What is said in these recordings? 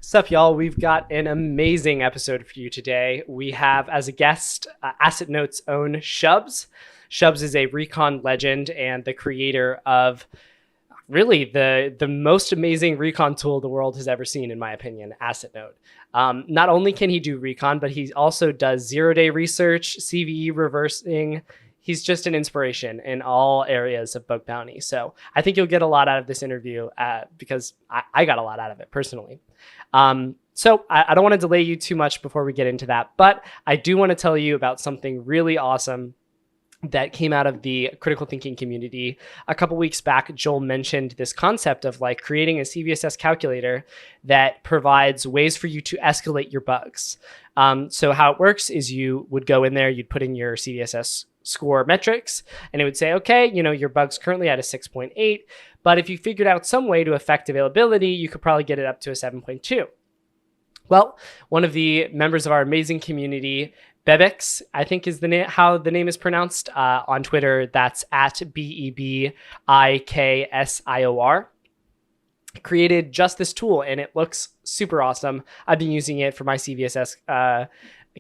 Sup, y'all? We've got an amazing episode for you today. We have as a guest Assetnote's own Shubs. Shubs is a Recon legend and the creator of really the most amazing Recon tool the world has ever seen, in my opinion, Assetnote. Not only can he do Recon, but he also does zero-day research, CVE reversing. He's just an inspiration in all areas of bug bounty. So I think you'll get a lot out of this interview because I got a lot out of it personally. So I don't want to delay you too much before we get into that, but I do want to tell you about something really awesome that came out of the critical thinking community. A couple weeks back, Joel mentioned this concept of like creating a CVSS calculator that provides ways for you to escalate your bugs. So how it works is you would go in there, you'd put in your CVSS score metrics, and it would say, okay, your bug's currently at a 6.8, but if you figured out some way to affect availability, you could probably get it up to a 7.2. Well, one of the members of our amazing community, Bebix, I think is how the name is pronounced on Twitter. That's at BEBIKSIOR. Created just this tool, and it looks super awesome. I've been using it for my CVSS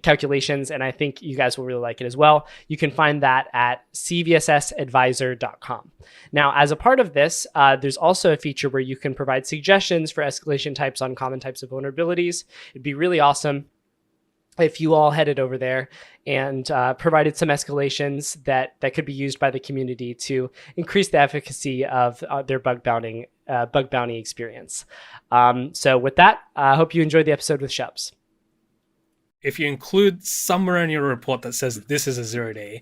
calculations, and I think you guys will really like it as well. You can find that at cvssadvisor.com. Now, as a part of this, there's also a feature where you can provide suggestions for escalation types on common types of vulnerabilities. It'd be really awesome if you all headed over there and provided some escalations that could be used by the community to increase the efficacy of their bug bounty experience. So with that, I hope you enjoyed the episode with Shubs. If you include somewhere in your report that says this is a 0-day,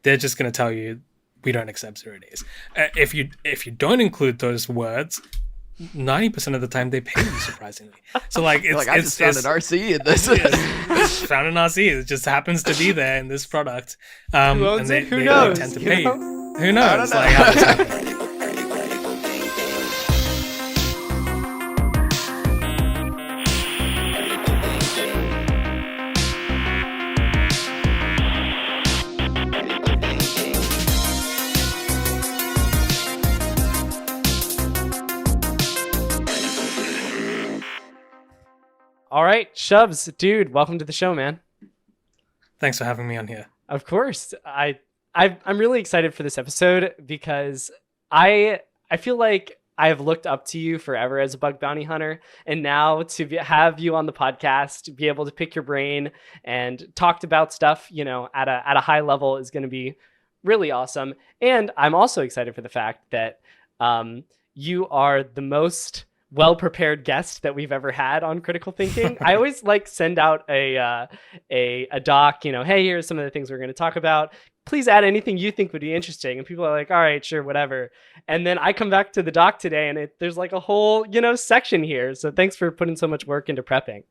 they're just going to tell you we don't accept 0 days. If you don't include those words, 90% of the time they pay you, surprisingly. So I just found an RC in this. It's found an RC. It just happens to be there in this product. Who owns it? Who knows? Tend to pay you. Who knows? How this happens. All right, Shubs, dude, welcome to the show, man. Thanks for having me on here. Of course. I'm really excited for this episode because I feel like I've looked up to you forever as a bug bounty hunter, and now to have you on the podcast, to be able to pick your brain and talk about stuff, at a high level is going to be really awesome. And I'm also excited for the fact that you are the most well-prepared guest that we've ever had on Critical Thinking. I always send out a doc, hey, here's some of the things we're going to talk about. Please add anything you think would be interesting. And people are like, all right, sure, whatever. And then I come back to the doc today and there's a whole, section here. So thanks for putting so much work into prepping.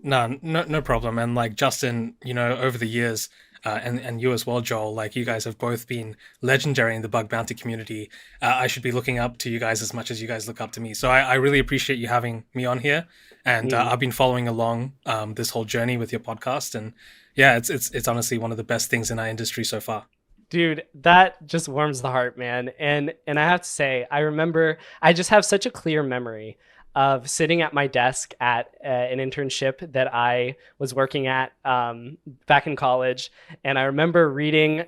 No problem. And Justin, over the years, and you as well, Joel, you guys have both been legendary in the bug bounty community. I should be looking up to you guys as much as you guys look up to me. So I really appreciate you having me on here. And I've been following along this whole journey with your podcast. And yeah, it's honestly one of the best things in our industry so far. Dude, that just warms the heart, man. And I have to say, I just have such a clear memory of sitting at my desk at an internship that I was working at back in college. And I remember reading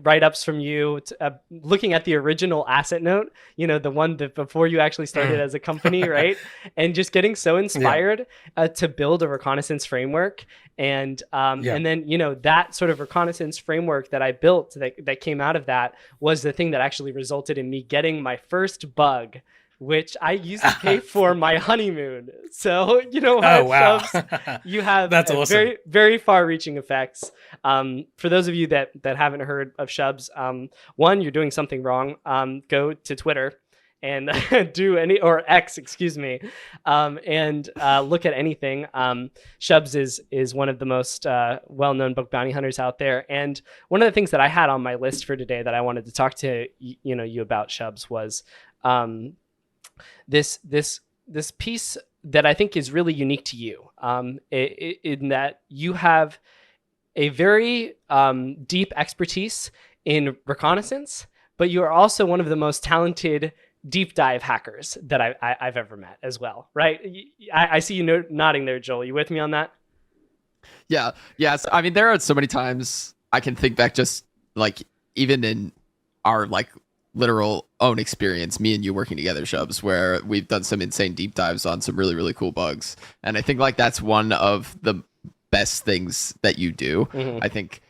write-ups from you, looking at the original Assetnote, the one that before you actually started as a company, right? And just getting so inspired to build a reconnaissance framework. And then, that sort of reconnaissance framework that I built that came out of that was the thing that actually resulted in me getting my first bug, which I used to pay for my honeymoon. So, Oh, wow. Shubs, you have That's awesome. very, very far-reaching effects. For those of you that haven't heard of Shubs, one, you're doing something wrong. Go to Twitter and or X, excuse me, and look at anything. Shubs is one of the most well-known bug bounty hunters out there. And one of the things that I had on my list for today that I wanted to talk to you about, Shubs, was this piece that I think is really unique to you, in that you have a very deep expertise in reconnaissance, but you are also one of the most talented deep dive hackers that I've ever met as well, right? I see you nodding there, Joel. You with me on that? Yeah. Yes. I mean, there are so many times I can think back, just like even in our like literal own experience, me and you working together, Shubs, where we've done some insane deep dives on some really, really cool bugs. And I think like that's one of the best things that you do. I think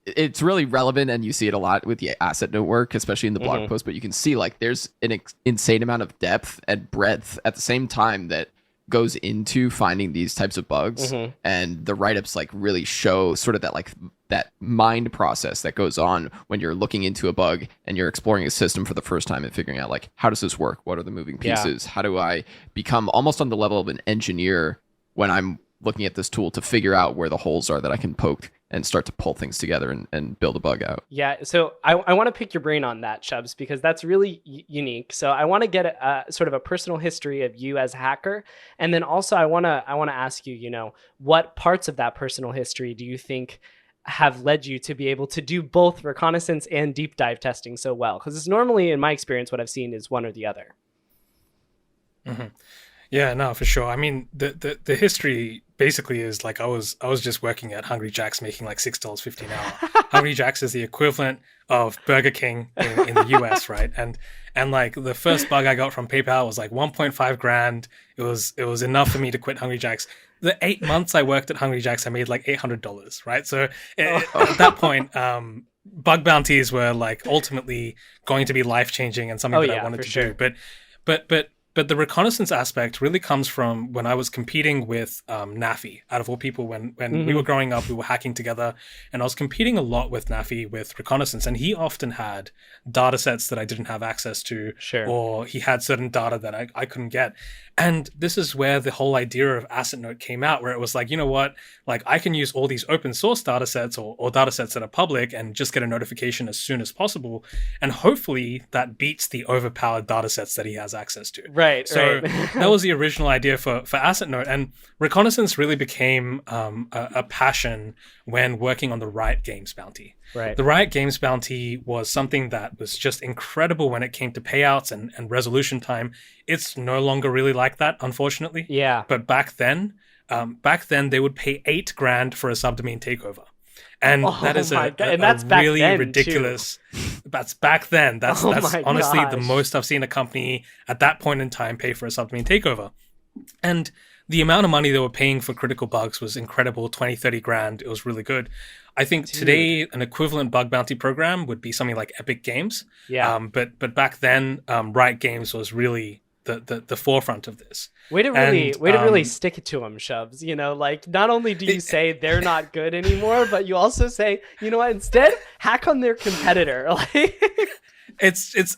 it's really relevant, and you see it a lot with the Assetnote work, especially in the blog post, but you can see like there's an insane amount of depth and breadth at the same time that goes into finding these types of bugs. And the write-ups like really show sort of that like that mind process that goes on when you're looking into a bug and you're exploring a system for the first time and figuring out like, how does this work? What are the moving pieces? How do I become almost on the level of an engineer when I'm looking at this tool to figure out where the holes are that I can poke and start to pull things together and build a bug out. Yeah, so I want to pick your brain on that, Shubs, because that's really unique. So I want to get a sort of a personal history of you as a hacker, and then also I want to ask you, you know, what parts of that personal history do you think have led you to be able to do both reconnaissance and deep dive testing so well? Because it's normally, in my experience, what I've seen is one or the other. Yeah, no, for sure. I mean, the history basically is like I was just working at Hungry Jack's making like $6.50 an hour. Hungry Jack's is the equivalent of Burger King in the US, right? And like the first bug I got from PayPal was like 1.5 grand. It was enough for me to quit Hungry Jack's. The 8 months I worked at Hungry Jack's, I made like $800, right? So at that point, bug bounties were like ultimately going to be life changing and something that I wanted to do. But the reconnaissance aspect really comes from when I was competing with Nafi. Out of all people, when we were growing up, we were hacking together, and I was competing a lot with Nafi with reconnaissance, and he often had data sets that I didn't have access to, or he had certain data that I couldn't get. And this is where the whole idea of Assetnote came out, where it was like, you know what, like I can use all these open source data sets or data sets that are public and just get a notification as soon as possible. And hopefully that beats the overpowered data sets that he has access to. Right. So that was the original idea for Assetnote. And reconnaissance really became a passion when working on the Riot Games bounty. Right. The Riot Games bounty was something that was just incredible when it came to payouts and resolution time. It's no longer really like that, unfortunately. Yeah. But back then they would pay $8 grand for a subdomain takeover. And that is a really ridiculous. That's back then. That's honestly the most I've seen a company at that point in time pay for a subdomain takeover. And the amount of money they were paying for critical bugs was incredible, 20, 30 grand. It was really good. I think today an equivalent bug bounty program would be something like Epic Games. Yeah. But back then, Riot Games was really the forefront of this. Way to really stick it to them, Shubs. You know, like not only do you say they're not good anymore, but you also say, you know what, instead hack on their competitor. Like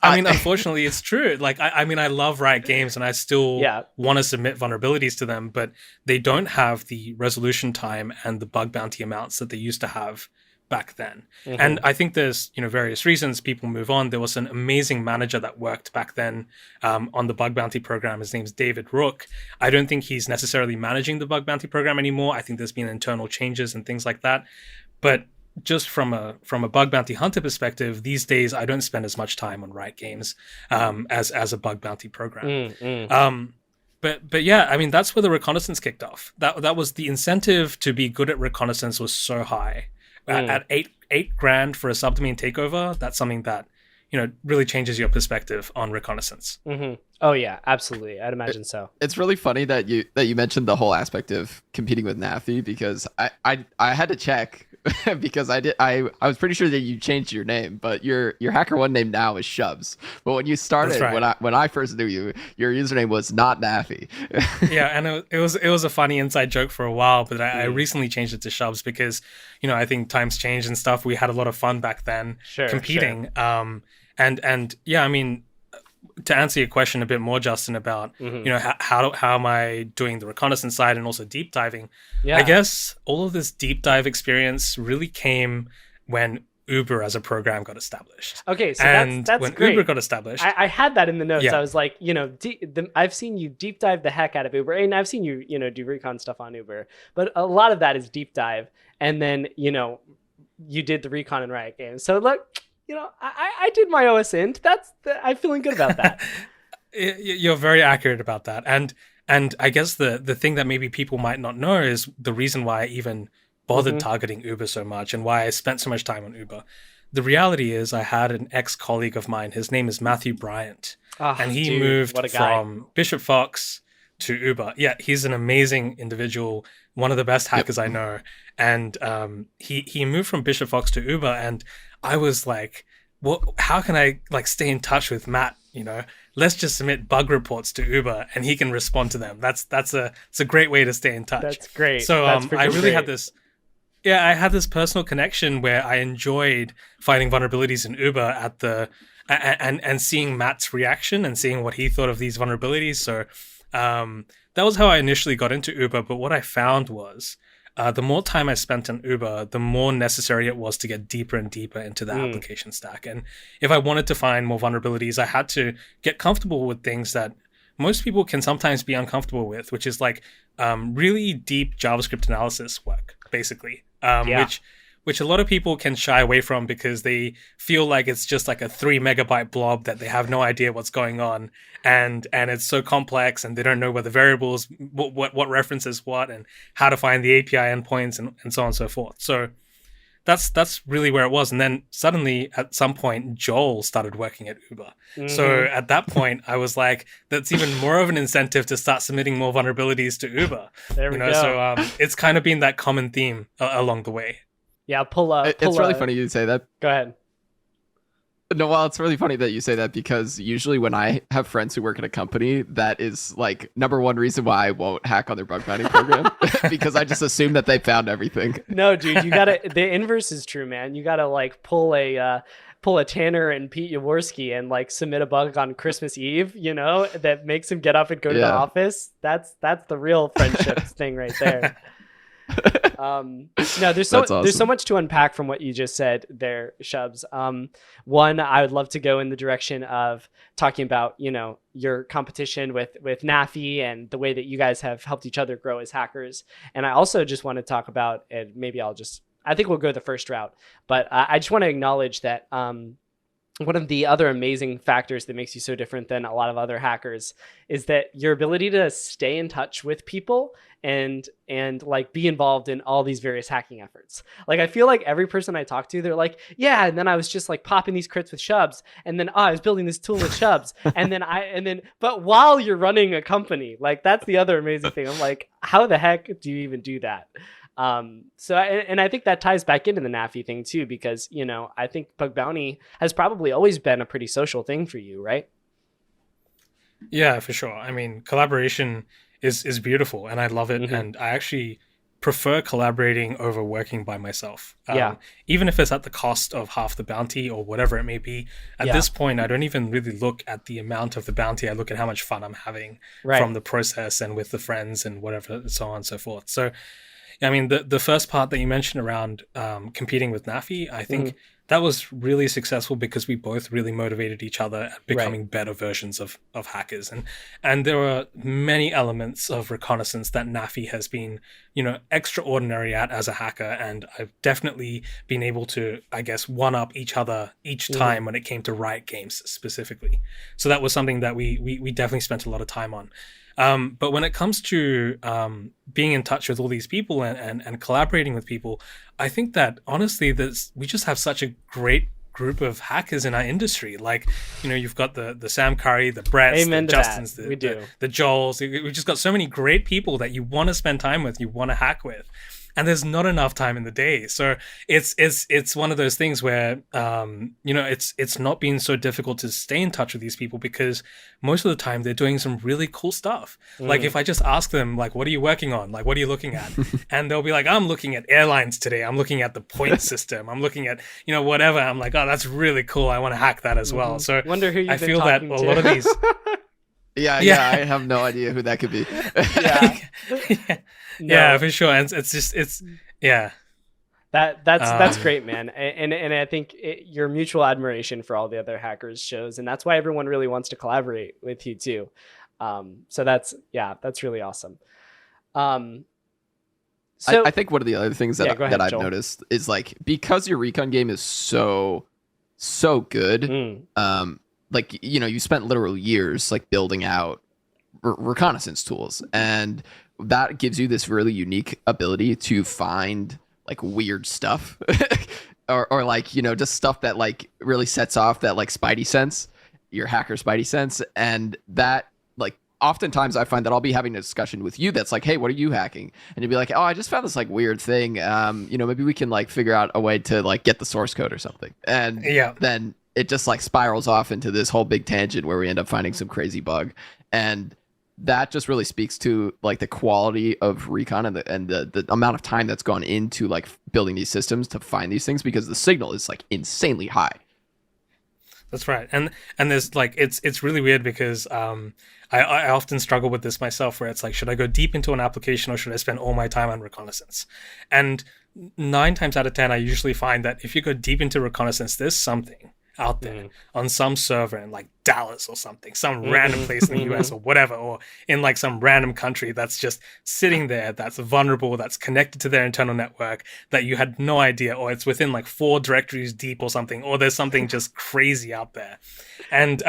I mean, unfortunately, it's true. Like, I mean, I love Riot Games and I still want to submit vulnerabilities to them, but they don't have the resolution time and the bug bounty amounts that they used to have back then. And I think there's, you know, various reasons people move on. There was an amazing manager that worked back then on the bug bounty program. His name's David Rook. I don't think he's necessarily managing the bug bounty program anymore. I think there's been internal changes and things like that. But just from a bug bounty hunter perspective, these days I don't spend as much time on Riot Games as a bug bounty program. But yeah, I mean, that's where the reconnaissance kicked off. That was the incentive to be good at reconnaissance was so high. At $8 grand for a subdomain takeover, that's something that, you know, really changes your perspective on reconnaissance. Oh yeah, absolutely. I'd imagine so. It's really funny that you mentioned the whole aspect of competing with Nafi, because I had to check because I was pretty sure that you changed your name, but your HackerOne name now is Shubs. But when you started, when I first knew you, your username was not Nafi. Yeah, and it was a funny inside joke for a while, but I recently changed it to Shubs because, you know, I think times changed and stuff. We had a lot of fun back then competing. And yeah, I mean, to answer your question a bit more, Justin, about you know how am I doing the reconnaissance side and also deep diving? I guess all of this deep dive experience really came when Uber as a program got established. Okay, so and that's when great. Uber got established, I had that in the notes. I was like, you know, I've seen you deep dive the heck out of Uber, and I've seen you, you know, do recon stuff on Uber, but a lot of that is deep dive, and then, you know, you did the recon and Riot Games. So look, you know, I did my OSINT. I'm feeling good about that. You're very accurate about that, and I guess the thing that maybe people might not know is the reason why I even bothered targeting Uber so much and why I spent so much time on Uber. The reality is I had an ex-colleague of mine, his name is Matthew Bryant, and he moved from Bishop Fox to Uber. Yeah, he's an amazing individual, one of the best hackers I know. And he moved from Bishop Fox to Uber, and I was like, well, how can I like stay in touch with Matt? You know, let's just submit bug reports to Uber and he can respond to them. It's a great way to stay in touch. That's great. So I really great. had this. Yeah, I had this personal connection where I enjoyed finding vulnerabilities in Uber and seeing Matt's reaction and seeing what he thought of these vulnerabilities. So that was how I initially got into Uber. But what I found was the more time I spent on Uber, the more necessary it was to get deeper and deeper into the application stack. And if I wanted to find more vulnerabilities, I had to get comfortable with things that most people can sometimes be uncomfortable with, which is like really deep JavaScript analysis work, basically. Which a lot of people can shy away from because they feel like it's just like a 3 megabyte blob that they have no idea what's going on, and it's so complex and they don't know where the variables, what references what, and how to find the API endpoints and so on and so forth. So that's really where it was. And then suddenly at some point Joel started working at Uber. So at that point I was like, that's even more of an incentive to start submitting more vulnerabilities to Uber. There we go. So it's kind of been that common theme along the way. Yeah, it's really funny you say that. Go ahead. No, well, it's really funny that you say that because usually when I have friends who work at a company, that is like number one reason why I won't hack on their bug bounty program because I just assume that they found everything. No, dude, you gotta. The inverse is true, man. You gotta like pull a Tanner and Pete Yaworski and like submit a bug on Christmas Eve, you know, that makes him get up and go to the office. That's the real friendships thing right there. No, there's so much to unpack from what you just said there, Shubs. One, I would love to go in the direction of talking about, you know, your competition with NAFI and the way that you guys have helped each other grow as hackers. And I also just want to talk about, and maybe I think we'll go the first route, but I just want to acknowledge that one of the other amazing factors that makes you so different than a lot of other hackers is that your ability to stay in touch with people and like be involved in all these various hacking efforts. Like, I feel like every person I talk to, they're like, yeah, and then I was just like popping these crits with Shubs, and then I was building this tool with Shubs, but while you're running a company, like that's the other amazing thing. I'm like, how the heck do you even do that? So I think that ties back into the NAFI thing too, because, you know, I think bug bounty has probably always been a pretty social thing for you, right? Yeah, for sure. I mean, collaboration is beautiful and I love it. And I actually prefer collaborating over working by myself. Even if it's at the cost of half the bounty or whatever it may be. At this point, I don't even really look at the amount of the bounty. I look at how much fun I'm having from the process and with the friends and whatever, so on and so forth. So I mean, the first part that you mentioned around competing with NAFI, I think that was really successful because we both really motivated each other at becoming better versions of hackers. And there are many elements of reconnaissance that NAFI has been, you know, extraordinary at as a hacker. And I've definitely been able to, I guess, one-up each other each time when it came to Riot games specifically. So that was something that we definitely spent a lot of time on. But when it comes to being in touch with all these people and collaborating with people, I think that honestly, we just have such a great group of hackers in our industry. Like, you know, you've got the Sam Curry, the Bretts, the Justins, the Joels. We've just got so many great people that you want to spend time with, you want to hack with. And there's not enough time in the day. So it's one of those things where, you know, it's not been so difficult to stay in touch with these people because most of the time they're doing some really cool stuff. Like if I just ask them, like, what are you working on? Like, what are you looking at? And they'll be like, I'm looking at airlines today. I'm looking at the point system. I'm looking at, you know, whatever. I'm like, oh, that's really cool. I want to hack that as well. So wonder who I feel that a lot of these... Yeah, I have no idea who that could be. Yeah, for sure. And it's that's great, man. And I think your mutual admiration for all the other hackers shows, and that's why everyone really wants to collaborate with you too. So that's really awesome. So I think one of the other things that I've noticed is like, because your recon game is so good, like, you spent literal years like building out reconnaissance tools, and that gives you this really unique ability to find like weird stuff or like, just stuff that like really sets off that like spidey sense, your hacker spidey sense. And that, like, oftentimes I find that I'll be having a discussion with you that's like, hey, what are you hacking? And you'll be like, oh, I just found this like weird thing. Maybe we can like figure out a way to like get the source code or something. And then it just like spirals off into this whole big tangent where we end up finding some crazy bug. And that just really speaks to like the quality of Recon and the amount of time that's gone into like building these systems to find these things, because the signal is like insanely high. That's right. And there's like, it's really weird because I often struggle with this myself, where it's like, should I go deep into an application or should I spend all my time on reconnaissance? And 9 times out of 10, I usually find that if you go deep into reconnaissance, there's something out there on some server in like Dallas or something, some random place in the US or whatever, or in like some random country that's just sitting there, that's vulnerable, that's connected to their internal network that you had no idea, or it's within like 4 directories deep or something, or there's something just crazy out there. And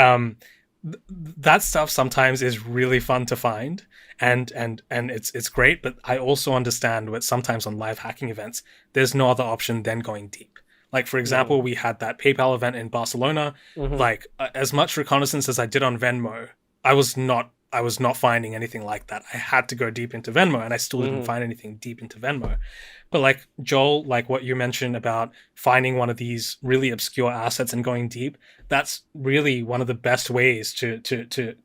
that stuff sometimes is really fun to find, and it's great. But I also understand that sometimes on live hacking events, there's no other option than going deep. Like, for example, we had that PayPal event in Barcelona. Like, as much reconnaissance as I did on Venmo, I was not finding anything like that. I had to go deep into Venmo, and I still didn't find anything deep into Venmo. But like, Joel, like what you mentioned about finding one of these really obscure assets and going deep, that's really one of the best ways to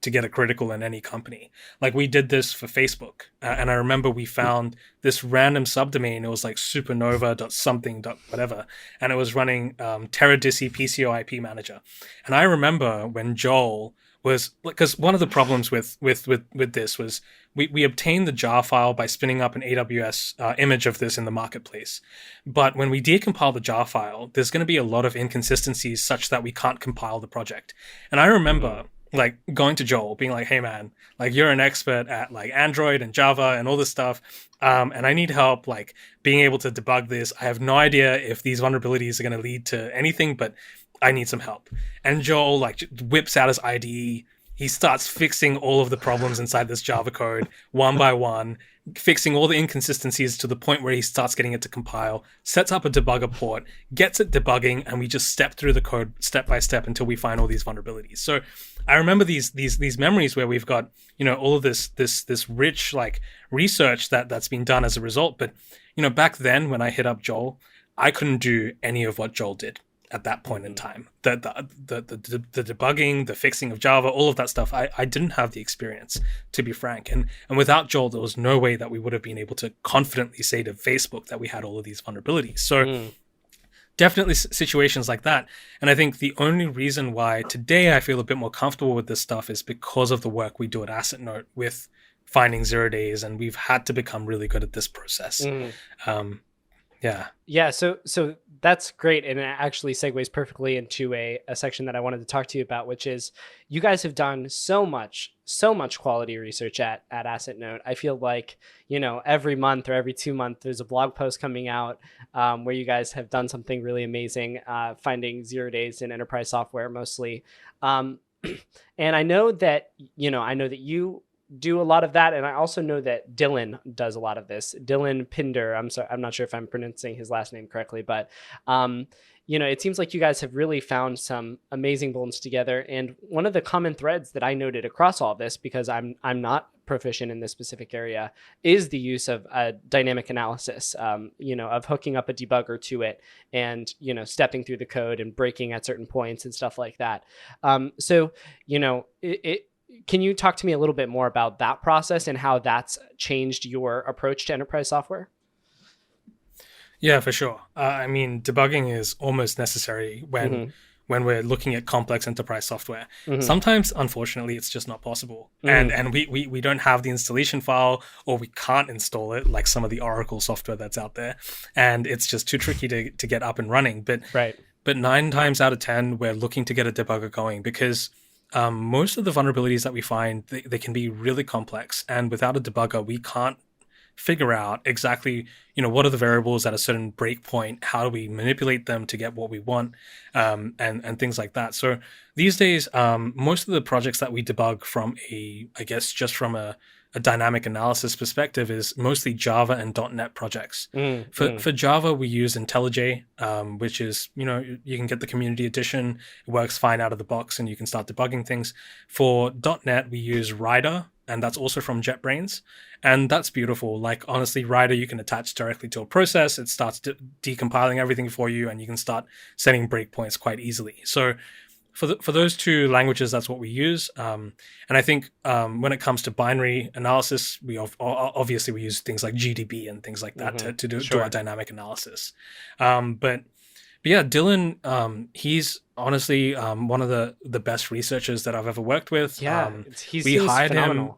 get a critical in any company. Like, we did this for Facebook, and I remember we found this random subdomain. It was like supernova.something.whatever, and it was running Teradisi PCO IP manager. And I remember when Joel was, because one of the problems with this was we obtained the jar file by spinning up an AWS image of this in the marketplace. But when we decompile the jar file, there's going to be a lot of inconsistencies such that we can't compile the project. And I remember like going to Joel being like, hey man, like, you're an expert at like Android and Java and all this stuff. And I need help like being able to debug this. I have no idea if these vulnerabilities are going to lead to anything, but I need some help. And Joel like whips out his IDE. He starts fixing all of the problems inside this Java code one by one, fixing all the inconsistencies to the point where he starts getting it to compile, sets up a debugger port, gets it debugging, and we just step through the code step by step until we find all these vulnerabilities. So I remember these memories where we've got, all of this rich like research that's been done as a result. But back then when I hit up Joel, I couldn't do any of what Joel did at that point in time. The debugging, the fixing of Java, all of that stuff, I didn't have the experience, to be frank. And without Joel, there was no way that we would have been able to confidently say to Facebook that we had all of these vulnerabilities. So definitely situations like that. And I think the only reason why today I feel a bit more comfortable with this stuff is because of the work we do at Assetnote with finding 0 days, and we've had to become really good at this process. Yeah, so that's great, and it actually segues perfectly into a section that I wanted to talk to you about, which is you guys have done so much quality research at Assetnote. I feel like, every month or every 2 months, there's a blog post coming out where you guys have done something really amazing, finding 0 days in enterprise software mostly. And I know that, you do a lot of that, and I also know that Dylan does a lot of this. Dylan Pinder, I'm sorry, I'm not sure if I'm pronouncing his last name correctly, but it seems like you guys have really found some amazing vulns together. And one of the common threads that I noted across all of this, because I'm not proficient in this specific area, is the use of dynamic analysis, of hooking up a debugger to it and, stepping through the code and breaking at certain points and stuff like that. Can you talk to me a little bit more about that process and how that's changed your approach to enterprise software? Yeah, for sure. Debugging is almost necessary when we're looking at complex enterprise software. Sometimes, unfortunately, it's just not possible. And we don't have the installation file, or we can't install it like some of the Oracle software that's out there. And it's just too tricky to get up and running. But 9 times out of 10, we're looking to get a debugger going, because most of the vulnerabilities that we find, they can be really complex, and without a debugger, we can't figure out exactly, what are the variables at a certain breakpoint, how do we manipulate them to get what we want, and things like that. So these days, most of the projects that we debug from just from a dynamic analysis perspective is mostly Java and .NET projects. For Java, we use IntelliJ, which is, you can get the community edition. It works fine out of the box and you can start debugging things. For .NET, we use Rider, and that's also from JetBrains. And that's beautiful. Like, honestly, Rider, you can attach directly to a process. It starts decompiling everything for you, and you can start setting breakpoints quite easily. So for those two languages, that's what we use. And I think when it comes to binary analysis, we obviously we use things like GDB and things like that to do our dynamic analysis. But yeah, Dylan, he's honestly one of the best researchers that I've ever worked with. Yeah, we hired phenomenal. Him.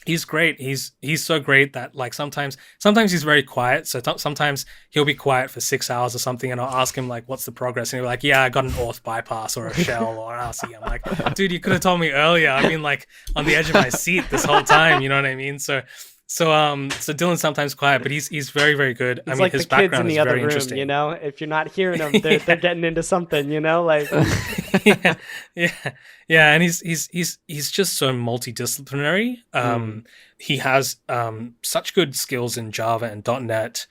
He's great. He's so great that like sometimes he's very quiet. So sometimes he'll be quiet for 6 hours or something, and I'll ask him like, "What's the progress?" And he'll be like, "Yeah, I got an auth bypass or a shell or an RC." I'm like, "Dude, you could have told me earlier. I've been like on the edge of my seat this whole time." You know what I mean? So Dylan's sometimes quiet, but he's very, very good. It's like his background is very interesting. You know, if you're not hearing them, they're getting into something. You know, like yeah, and he's just so multidisciplinary. He has such good skills in Java and .NET.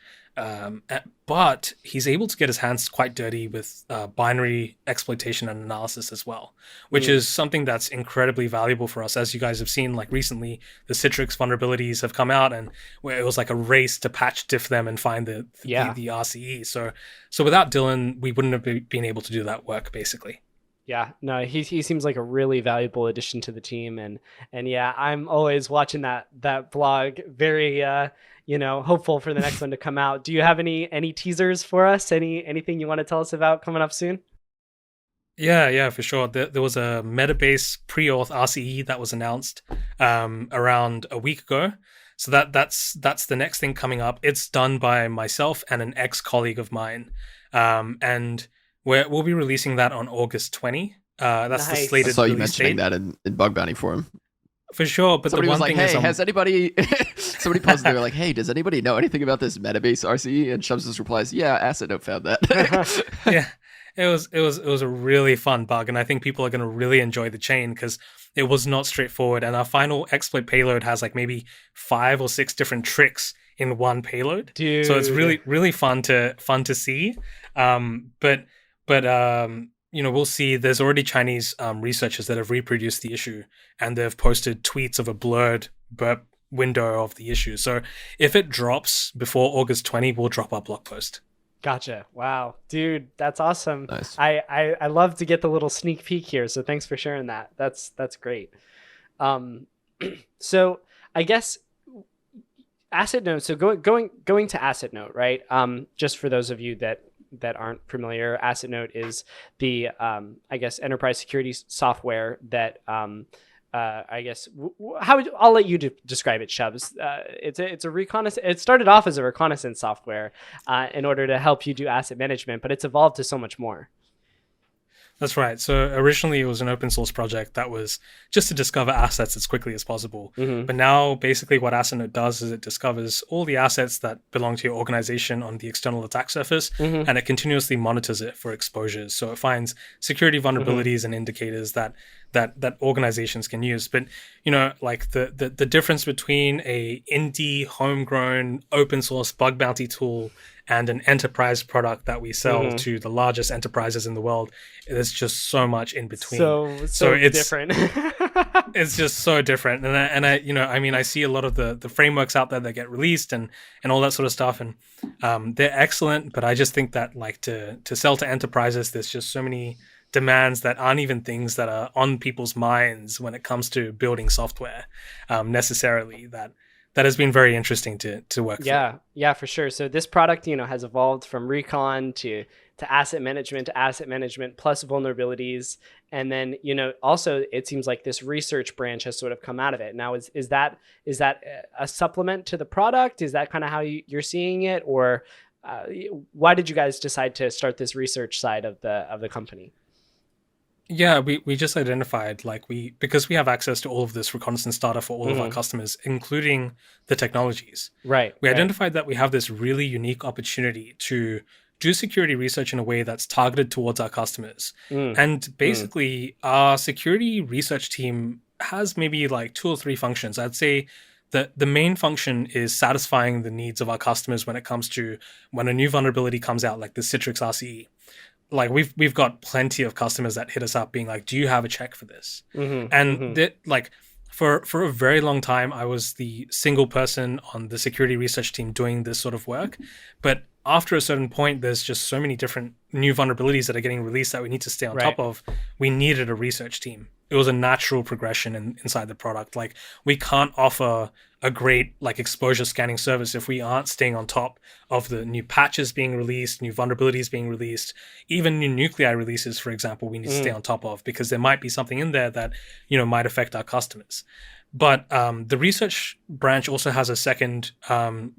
But he's able to get his hands quite dirty with binary exploitation and analysis as well, which is something that's incredibly valuable for us. As you guys have seen, like recently, the Citrix vulnerabilities have come out, and where it was like a race to patch diff them and find the RCE. So without Dylan, we wouldn't have been able to do that work, basically. Yeah, no, he seems like a really valuable addition to the team, and yeah, I'm always watching that blog, very hopeful for the next one to come out. Do you have any teasers for us? Anything you want to tell us about coming up soon? Yeah, for sure. There was a Metabase pre-auth RCE that was announced around a week ago. So that's the next thing coming up. It's done by myself and an ex-colleague of mine, and we'll be releasing that on August 20. That's nice. The slated. I saw you mentioning that in Bug Bounty Forum. For sure, but somebody the one was like, thing "Hey, is, has anybody?" Somebody posted, they were like, "Hey, does anybody know anything about this Metabase RCE?" And Shubs just replies, "Yeah, Assetnote found that." Yeah, it was a really fun bug, and I think people are going to really enjoy the chain because it was not straightforward. And our final exploit payload has like maybe 5 or 6 different tricks in one payload. Dude. So it's really fun to see. We'll see. There's already Chinese researchers that have reproduced the issue, and they've posted tweets of a blurred burp window of the issue. So if it drops before August 20, we'll drop our blog post. Gotcha. Wow, dude, that's awesome. Nice. I love to get the little sneak peek here, so thanks for sharing that. That's great. So I guess Assetnote. So going to Assetnote, right? Just for those of you that aren't familiar, Assetnote is the enterprise security software that I'll let you describe it, Shubs. It's a reconnaissance. It started off as a reconnaissance software in order to help you do asset management, but it's evolved to so much more. That's right. So originally it was an open source project that was just to discover assets as quickly as possible. But now basically what Assetnote does is it discovers all the assets that belong to your organization on the external attack surface, and it continuously monitors it for exposures. So it finds security vulnerabilities and indicators that organizations can use. But like the difference between a indie homegrown open source bug bounty tool and an enterprise product that we sell to the largest enterprises in the world, there's just so much in between. So it's different. It's just so different. And I see a lot of the frameworks out there that get released and all that sort of stuff, and they're excellent. But I just think that like to sell to enterprises, there's just so many demands that aren't even things that are on people's minds when it comes to building software necessarily. That has been very interesting to work through. Yeah, for sure. So this product, has evolved from Recon to asset management plus vulnerabilities. And then, also it seems like this research branch has sort of come out of it. Now, is that a supplement to the product? Is that kind of how you're seeing it? Or why did you guys decide to start this research side of the company? Yeah, we just identified like because we have access to all of this reconnaissance data for all of our customers, including the technologies. Right. We Right. identified that we have this really unique opportunity to do security research in a way that's targeted towards our customers. Mm. And basically, our security research team has maybe like two or three functions. I'd say the main function is satisfying the needs of our customers when it comes to when a new vulnerability comes out, like the Citrix RCE. Like we've got plenty of customers that hit us up being like, do you have a check for this? And that, like, for a very long time I was the single person on the security research team doing this sort of work, but after a certain point there's just so many different new vulnerabilities that are getting released that we need to stay on top of. We needed a research team. It was a natural progression inside the product. Like, we can't offer a great like exposure scanning service if we aren't staying on top of the new patches being released, new vulnerabilities being released, even new nuclei releases, for example. We need to stay on top of, because there might be something in there that, you know, might affect our customers. But the research branch also has a second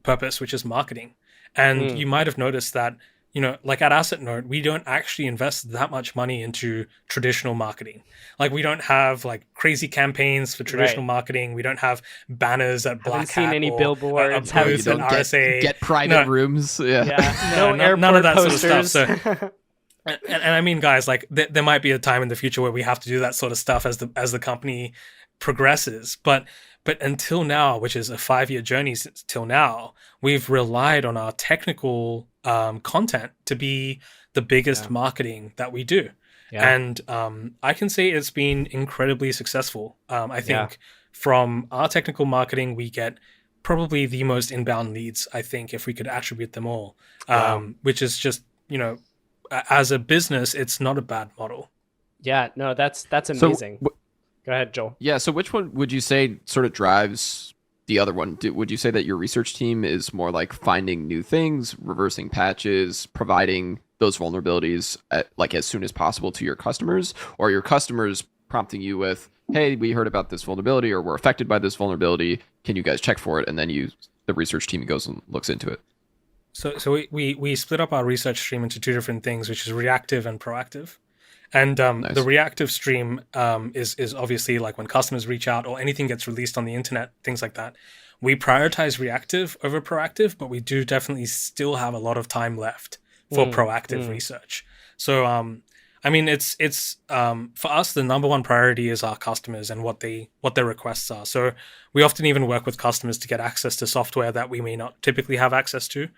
purpose, which is marketing. And you might have noticed that, you know, like at Assetnote, we don't actually invest that much money into traditional marketing. Like, we don't have like crazy campaigns for traditional marketing. We don't have banners at Black Haven't seen Hat any or billboards. a You booth at don't RSA. get private rooms. Yeah. Yeah. No, No airport none of that posters. sort of stuff. So, and I mean, guys, like there might be a time in the future where we have to do that sort of stuff as the company progresses. But until now, which is a 5-year journey since till now, we've relied on our technical content to be the biggest marketing that we do. And I can say it's been incredibly successful. I think from our technical marketing, we get probably the most inbound leads, I think, if we could attribute them all, which is just, you know, as a business, it's not a bad model. Yeah, no, that's amazing. So, Go ahead, Joel. yeah. So which one would you say sort of drives the other one? Would you say that your research team is more like finding new things, reversing patches, providing those vulnerabilities like as soon as possible to your customers, or your customers prompting you with, hey, we heard about this vulnerability, or we're affected by this vulnerability, can you guys check for it? And then the research team goes and looks into it. So we split up our research stream into two different things, which is reactive and proactive. And Nice. the reactive stream is obviously like when customers reach out or anything gets released on the internet, things like that. We prioritize reactive over proactive, but we do definitely still have a lot of time left for proactive research. So, I mean, it's for us, the number one priority is our customers and what their requests are. So we often even work with customers to get access to software that we may not typically have access to.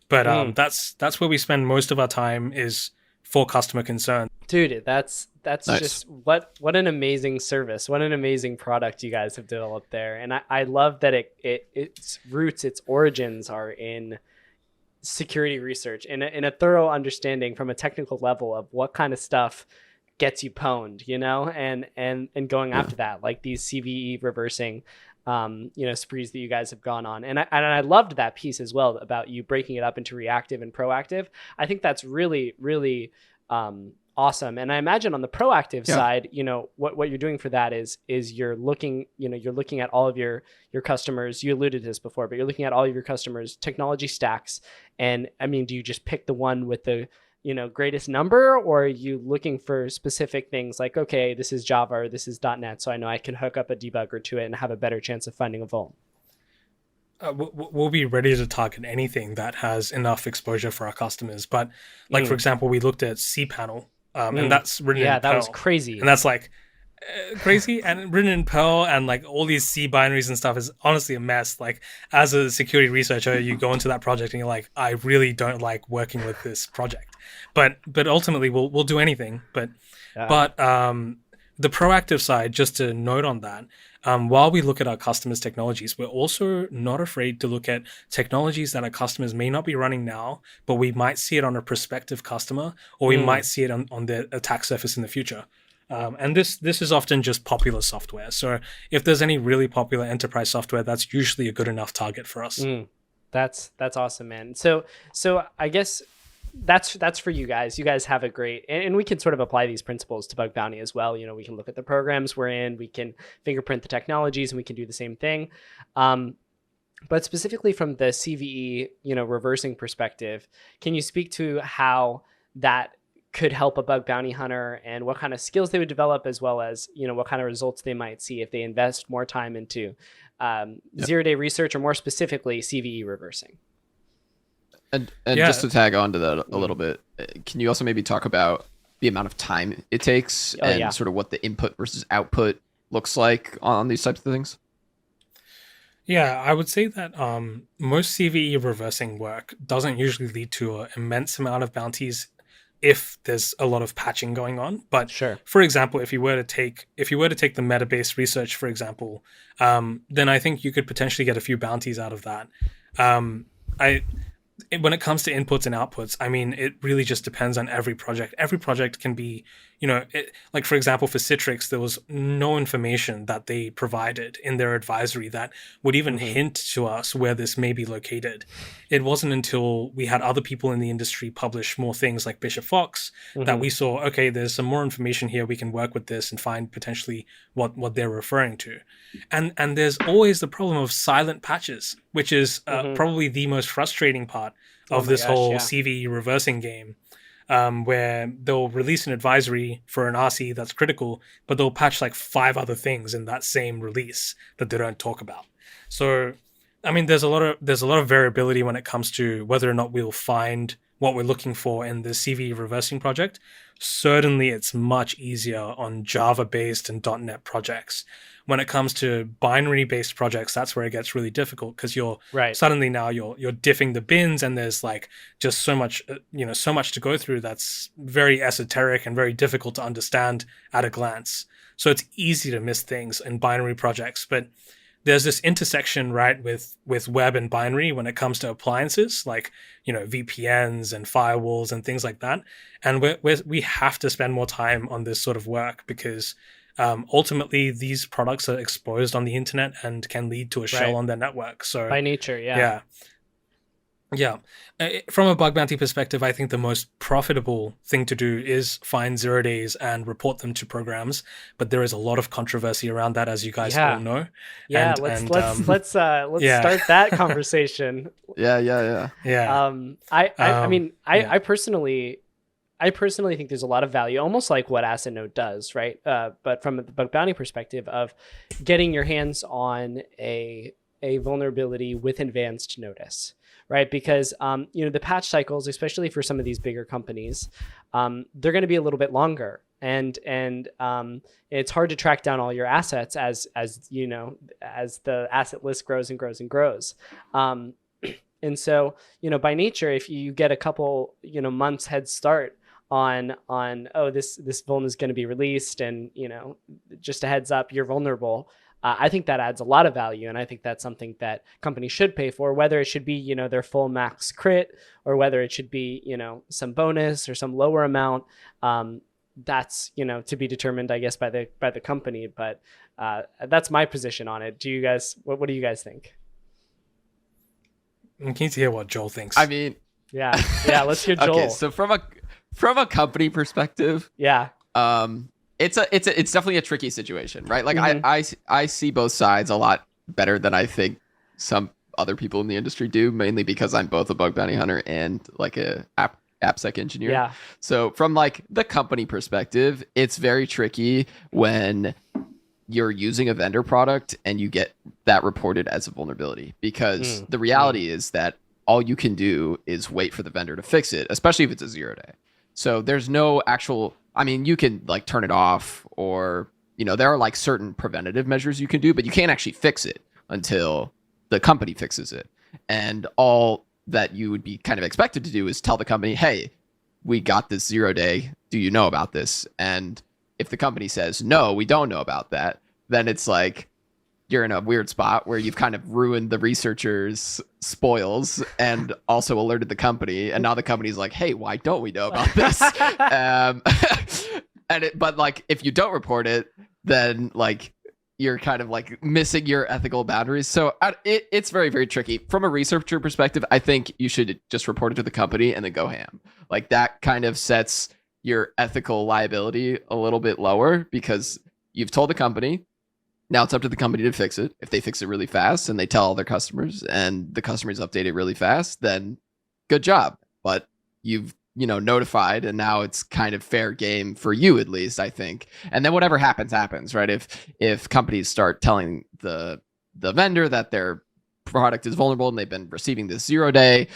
But that's where we spend most of our time, is for customer concern. Dude, that's Nice. just what an amazing service. What an amazing product you guys have developed there. And I love that its roots, its origins are in security research, in a thorough understanding from a technical level of what kind of stuff gets you pwned, you know, and going after that, like these CVE reversing sprees that you guys have gone on. And I loved that piece as well about you breaking it up into reactive and proactive. I think that's really, really awesome. And I imagine on the proactive side, you know, what you're doing for that is you're looking at all of your customers. You alluded to this before, but you're looking at all of your customers' technology stacks. And I mean, do you just pick the one with the, you know, greatest number, or are you looking for specific things like, okay, this is Java or this is .NET, so I know I can hook up a debugger to it and have a better chance of finding a vuln? We'll be ready to target anything that has enough exposure for our customers. But like, for example, we looked at cPanel, and that's written in Perl. That was crazy. And that's like crazy, and written in Perl, and like all these C binaries and stuff is honestly a mess. Like, as a security researcher, you go into that project and you're like, I really don't like working with this project. But ultimately we'll do anything. But the proactive side, just to note on that, while we look at our customers' technologies, we're also not afraid to look at technologies that our customers may not be running now, but we might see it on a prospective customer, or we might see it on the attack surface in the future. And this is often just popular software. So if there's any really popular enterprise software, that's usually a good enough target for us. That's awesome, man. So I guess that's for you guys. You guys have a great, and we can sort of apply these principles to Bug Bounty as well. You know, we can look at the programs we're in, we can fingerprint the technologies, and we can do the same thing. But specifically from the CVE, you know, reversing perspective, can you speak to how that could help a bug bounty hunter and what kind of skills they would develop, as well as, what kind of results they might see if they invest more time into zero-day research, or more specifically CVE reversing. And just to tag on to that a little bit, can you also maybe talk about the amount of time it takes and sort of what the input versus output looks like on these types of things? Yeah, I would say that most CVE reversing work doesn't usually lead to an immense amount of bounties if there's a lot of patching going on. But sure, for example, if you were to take the meta-based research, for example, then I think you could potentially get a few bounties out of that. When it comes to inputs and outputs, I mean, it really just depends on every project. Every project can be, like for example, for Citrix, there was no information that they provided in their advisory that would even hint to us where this may be located. It wasn't until we had other people in the industry publish more things like Bishop Fox that we saw, okay, there's some more information here. We can work with this and find potentially what they're referring to. And there's always the problem of silent patches, which is probably the most frustrating part of this whole CVE reversing game, where they'll release an advisory for an RC that's critical, but they'll patch like 5 other things in that same release that they don't talk about. So, I mean, there's a lot of variability when it comes to whether or not we'll find what we're looking for in the CVE reversing project. Certainly, it's much easier on Java-based and .NET projects. When it comes to binary-based projects, that's where it gets really difficult, because suddenly now you're diffing the bins, and there's like just so much to go through that's very esoteric and very difficult to understand at a glance. So it's easy to miss things in binary projects, but there's this intersection, right, with web and binary when it comes to appliances like, VPNs and firewalls and things like that. And we have to spend more time on this sort of work, because ultimately these products are exposed on the internet and can lead to a shell on their network. So by nature, Yeah. From a bug bounty perspective, I think the most profitable thing to do is find 0 days and report them to programs. But there is a lot of controversy around that, as you guys all know. Yeah, let's start that conversation. Yeah. I personally think there's a lot of value, almost like what Assetnote does, right? But from the bug bounty perspective of getting your hands on a vulnerability with advanced notice. Right, because the patch cycles, especially for some of these bigger companies, they're going to be a little bit longer, and it's hard to track down all your assets as the asset list grows and grows and grows. And so by nature, if you get a couple months head start on this vuln is going to be released, and just a heads up, you're vulnerable. I think that adds a lot of value, and I think that's something that companies should pay for, whether it should be, their full max crit, or whether it should be, some bonus or some lower amount. That's, to be determined, I guess, by the company. But that's my position on it. Do you guys, what do you guys think? I'm keen to hear what Joel thinks. I mean, yeah, let's hear Joel. Okay, so from a company perspective, it's definitely a tricky situation, right? Like I see both sides a lot better than I think some other people in the industry do, mainly because I'm both a bug bounty hunter and like a AppSec engineer. Yeah. So from like the company perspective, it's very tricky when you're using a vendor product and you get that reported as a vulnerability, because the reality is that all you can do is wait for the vendor to fix it, especially if it's a 0 day. So there's no actual, I mean, you can like turn it off, or, there are like certain preventative measures you can do, but you can't actually fix it until the company fixes it. And all that you would be kind of expected to do is tell the company, hey, we got this 0 day. Do you know about this? And if the company says, no, we don't know about that, then it's like, you're in a weird spot where you've kind of ruined the researchers' spoils and also alerted the company. And now the company's like, hey, why don't we know about this? But like, if you don't report it, then like you're kind of like missing your ethical boundaries. So it's very, very tricky. From a researcher perspective, I think you should just report it to the company and then go ham. Like that kind of sets your ethical liability a little bit lower, because you've told the company. Now it's up to the company to fix it. If they fix it really fast and they tell all their customers and the customers update it really fast, then good job. But you've notified, and now it's kind of fair game for you, at least, I think. And then whatever happens, right? If companies start telling the vendor that their product is vulnerable and they've been receiving this 0-day,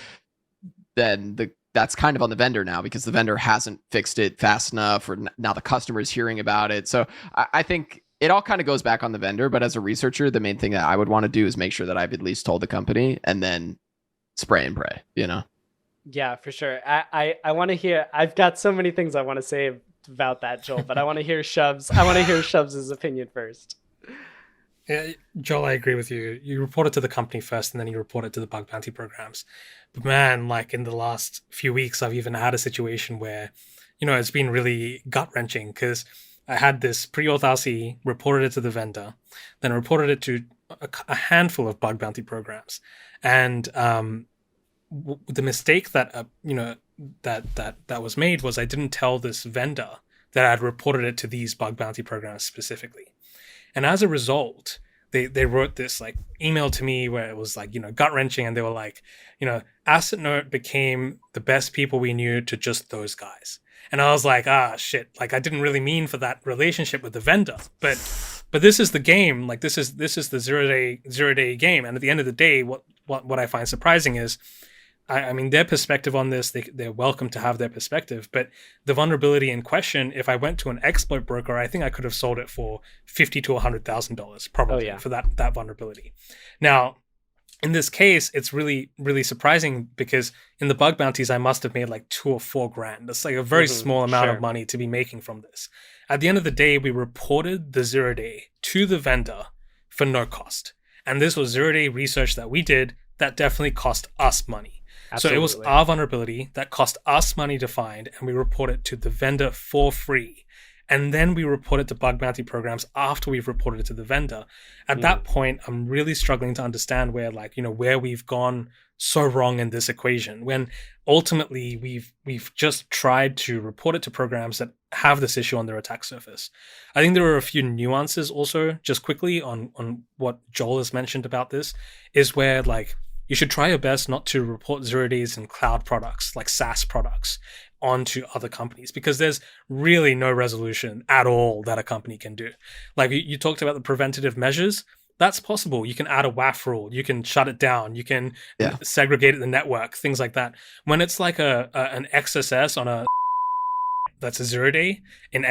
then that's kind of on the vendor now, because the vendor hasn't fixed it fast enough, or now the customer is hearing about it. So I think it all kind of goes back on the vendor. But as a researcher, the main thing that I would want to do is make sure that I've at least told the company, and then spray and pray, Yeah, for sure. I want to hear, I've got so many things I want to say about that, Joel, but I want to hear Shubs. I want to hear Shubs' opinion first. Yeah, Joel, I agree with you. You report it to the company first, and then you report it to the bug bounty programs. But man, like in the last few weeks, I've even had a situation where, it's been really gut-wrenching, because I had this pre-auth RC, reported it to the vendor, then reported it to a handful of bug bounty programs. And the mistake that that was made was I didn't tell this vendor that I'd reported it to these bug bounty programs specifically. And as a result, they wrote this like email to me where it was like, gut-wrenching, and they were like, Assetnote became the best people we knew to just those guys. And I was like, shit, like I didn't really mean for that relationship with the vendor, but this is the game. Like this is the zero day game. And at the end of the day, what I find surprising is, I mean, their perspective on this, they're welcome to have their perspective, but the vulnerability in question, if I went to an exploit broker, I think I could have sold it for $50,000 to $100,000 probably for that vulnerability. Now, in this case, it's really, really surprising, because in the bug bounties, I must have made like $2,000 or $4,000. That's like a very small amount of money to be making from this. At the end of the day, we reported the 0-day to the vendor for no cost. And this was 0-day research that we did that definitely cost us money. Absolutely. So it was our vulnerability that cost us money to find, and we report it to the vendor for free. And then we report it to bug bounty programs after we've reported it to the vendor. At that point, I'm really struggling to understand where we've gone so wrong in this equation, when ultimately we've just tried to report it to programs that have this issue on their attack surface. I think there are a few nuances also, just quickly on what Joel has mentioned about this, is where you should try your best not to report 0-days in cloud products, like SaaS products, onto other companies, because there's really no resolution at all that a company can do. Like you talked about the preventative measures. That's possible. You can add a WAF rule. You can shut it down. You can segregate the network, things like that. When it's like an XSS on a that's a 0-day in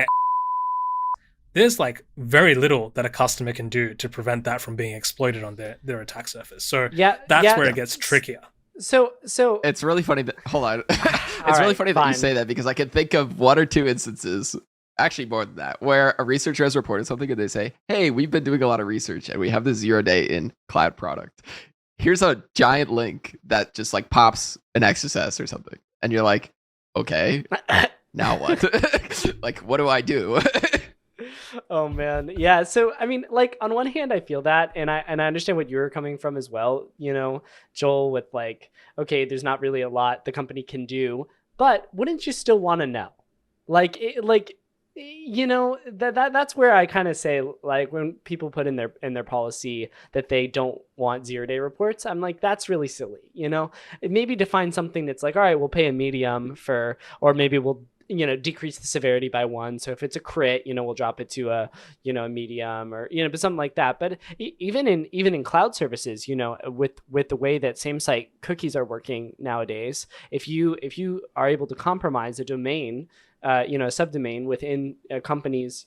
there's like very little that a customer can do to prevent that from being exploited on their attack surface. So that's where it gets trickier. So it's really funny that, hold on. It's really funny that you say that, because I can think of one or two instances, actually more than that, where a researcher has reported something and they say, hey, we've been doing a lot of research and we have this 0-day in cloud product. Here's a giant link that just like pops an XSS or something. And you're like, okay, now what? Like, what do I do? Oh man. Yeah. So, I mean, like on one hand, I feel that, and I understand what you're coming from as well, Joel, with like, okay, there's not really a lot the company can do, but wouldn't you still want to know? That's where I kind of say, like, when people put in their policy that they don't want 0-day reports, I'm like, that's really silly. Maybe define something that's like, all right, we'll pay a medium for, or maybe we'll decrease the severity by 1. So if it's a crit, we'll drop it to a medium, or, but something like that. But even in cloud services, with the way that same site cookies are working nowadays, if you are able to compromise a domain, a subdomain within a company's,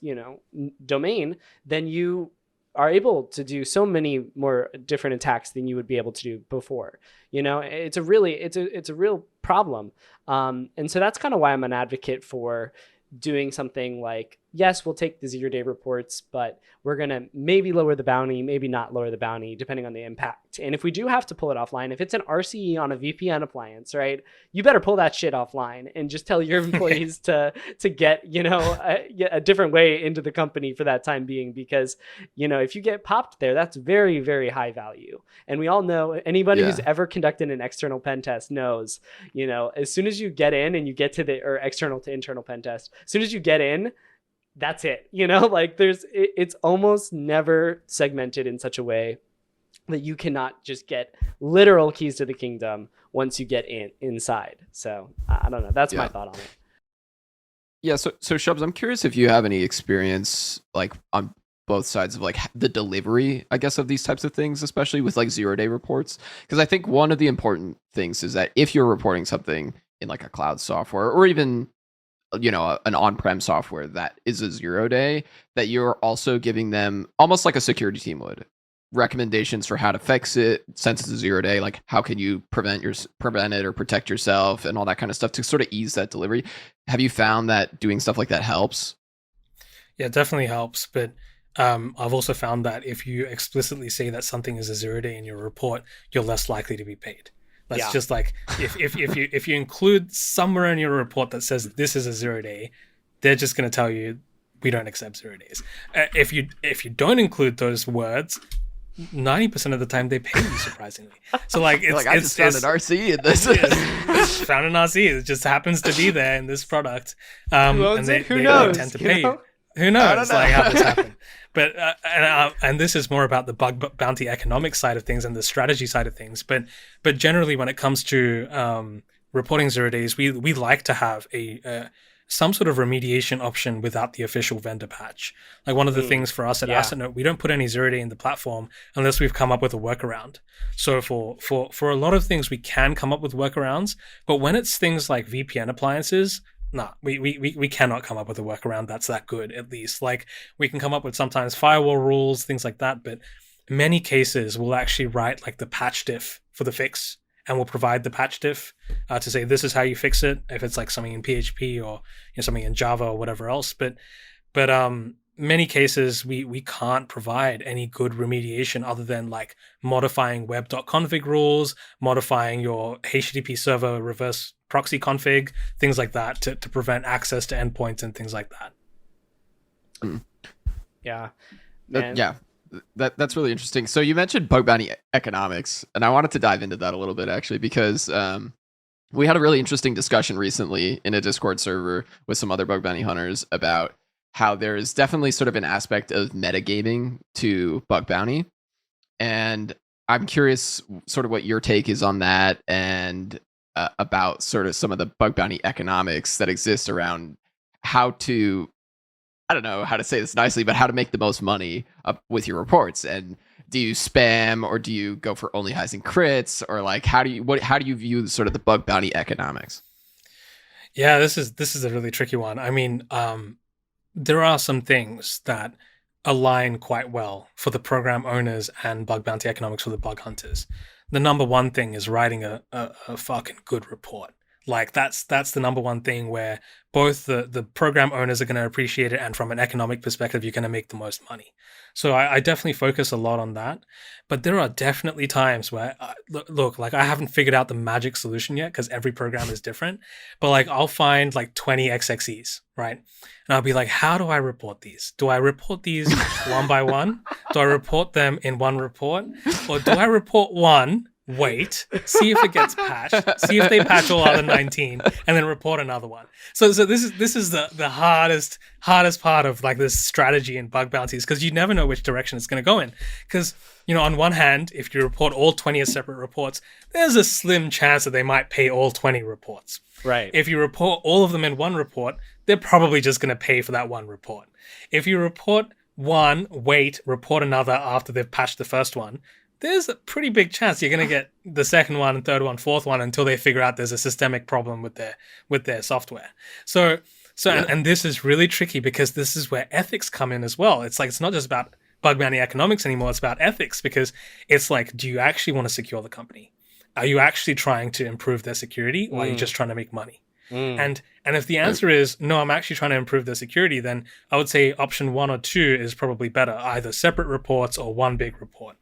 domain, then you are able to do so many more different attacks than you would be able to do before. It's a real problem. And so that's kind of why I'm an advocate for doing something like, yes, we'll take the 0-day reports, but we're going to maybe lower the bounty, maybe not lower the bounty, depending on the impact. And if we do have to pull it offline, if it's an RCE on a VPN appliance, right, you better pull that shit offline and just tell your employees to get, a different way into the company for that time being, because, if you get popped there, that's very, very high value. And we all know, anybody who's ever conducted an external pen test knows, as soon as you get in and you get to or external to internal pen test, as soon as you get in, that's it. It's almost never segmented in such a way that you cannot just get literal keys to the kingdom once you get inside. So I don't know. That's my Yeah. thought on it. Yeah, so Shubs, I'm curious if you have any experience like on both sides of like the delivery, I guess, of these types of things, especially with like 0-day reports. Because I think one of the important things is that if you're reporting something in like a cloud software or even an on-prem software that is a 0-day, that you're also giving them almost like a security team would recommendations for how to fix it since it's a 0-day, like how can you prevent it or protect yourself and all that kind of stuff to sort of ease that delivery. Have you found that doing stuff like that helps? Yeah, it definitely helps. But I've also found that if you explicitly say that something is a 0-day in your report, you're less likely to be paid. That's just like if you include somewhere in your report that says this is a 0-day, they're just going to tell you we don't accept 0-days. If you don't include those words, 90% of the time they pay you, surprisingly. So like it's I just found an RC in this. It's found an RC. It just happens to be there in this product. Who owns it? Who knows? Tend to pay you. Who knows? Like how this happened. But and this is more about the bug bounty economic side of things and the strategy side of things. But generally, when it comes to reporting 0-days, we like to have some sort of remediation option without the official vendor patch. Like one of the things for us at Assetnote, we don't put any 0-day in the platform unless we've come up with a workaround. So for a lot of things, we can come up with workarounds. But when it's things like VPN appliances, no, we cannot come up with a workaround that's that good, at least. Like we can come up with sometimes firewall rules, things like that, but many cases we'll actually write like the patch diff for the fix, and we'll provide the patch diff to say this is how you fix it, if it's like something in PHP or something in Java or whatever else. But many cases we can't provide any good remediation other than like modifying web.config rules, modifying your HTTP server reverse proxy config, things like that to prevent access to endpoints and things like that. Yeah. That's really interesting. So you mentioned bug bounty economics, and I wanted to dive into that a little bit actually, because we had a really interesting discussion recently in a Discord server with some other bug bounty hunters about how there is definitely sort of an aspect of metagaming to bug bounty. And I'm curious sort of what your take is on that, and about sort of some of the bug bounty economics that exist around how to, I don't know how to say this nicely, but how to make the most money with your reports. And do you spam, or do you go for only highs and crits, or like how do you view sort of the bug bounty economics? Yeah, this is a really tricky one. I mean, there are some things that align quite well for the program owners and bug bounty economics for the bug hunters. The number one thing is writing a fucking good report. Like that's the number one thing where both the program owners are going to appreciate it, and from an economic perspective, you're going to make the most money. So I definitely focus a lot on that. But there are definitely times where, look, like I haven't figured out the magic solution yet because every program is different. But like I'll find like 20 XXEs, right? And I'll be like, how do I report these? Do I report these one by one? Do I report them in one report? Or do I report one, wait, see if it gets patched, see if they patch all other 19, and then report another one? So this is the hardest part of like this strategy in bug bounties, because you never know which direction it's going to go in. Because on one hand, if you report all 20 as separate reports, there's a slim chance that they might pay all 20 reports. Right. If you report all of them in one report, they're probably just going to pay for that one report. If you report one, wait, report another after they've patched the first one, there's a pretty big chance you're going to get the second one and third one, fourth one until they figure out there's a systemic problem with their software. So yeah. and this is really tricky, because this is where ethics come in as well. It's like, it's not just about bug bounty economics anymore, it's about ethics, because it's like, do you actually want to secure the company? Are you actually trying to improve their security, or are you just trying to make money? And if the answer is no, I'm actually trying to improve their security, then I would say option 1 or 2 is probably better, either separate reports or one big report.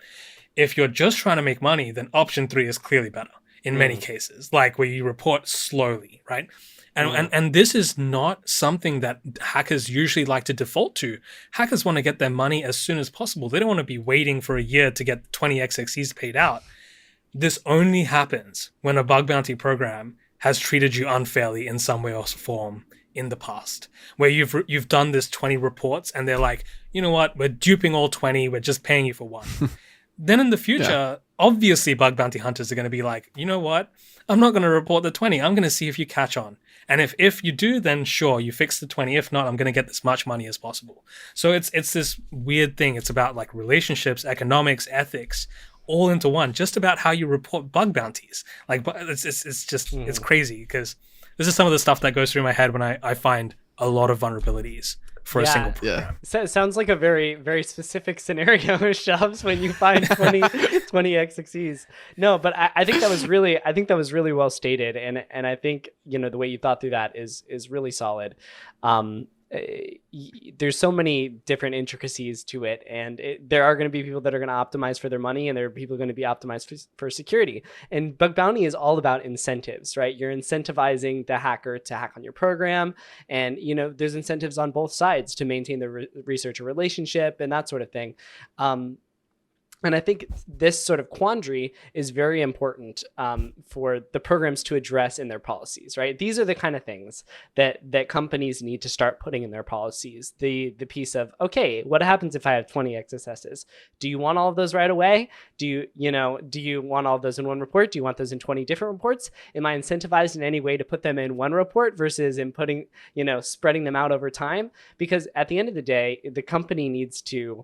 If you're just trying to make money, then option 3 is clearly better in many cases, like where you report slowly, right? And this is not something that hackers usually like to default to. Hackers want to get their money as soon as possible. They don't want to be waiting for a year to get 20 XXEs paid out. This only happens when a bug bounty program has treated you unfairly in some way or form in the past, where you've done this 20 reports and they're like, you know what, we're duping all 20, we're just paying you for one. Then in the future, obviously bug bounty hunters are going to be like, you know what? I'm not going to report the 20. I'm going to see if you catch on. And if you do, then sure, you fix the 20. If not, I'm going to get as much money as possible. So it's this weird thing. It's about like relationships, economics, ethics, all into one, just about how you report bug bounties. Like, it's crazy, because this is some of the stuff that goes through my head when I find a lot of vulnerabilities for a single program. Yeah. So it sounds like a very, very specific scenario, Shubs, when you find 20 XXEs. No, but I think that was really well stated, and I think, you know, the way you thought through that is really solid. There's so many different intricacies to it, and there are going to be people that are going to optimize for their money, and there are people going to be optimized for security. And bug bounty is all about incentives, right? You're incentivizing the hacker to hack on your program, and, you know, there's incentives on both sides to maintain the researcher relationship and that sort of thing. And I think this sort of quandary is very important for the programs to address in their policies, right? These are the kind of things that companies need to start putting in their policies. The piece of, okay, what happens if I have 20 XSSs? Do you want all of those right away? Do you want all of those in one report? Do you want those in 20 different reports? Am I incentivized in any way to put them in one report versus in putting, spreading them out over time? Because at the end of the day, the company needs to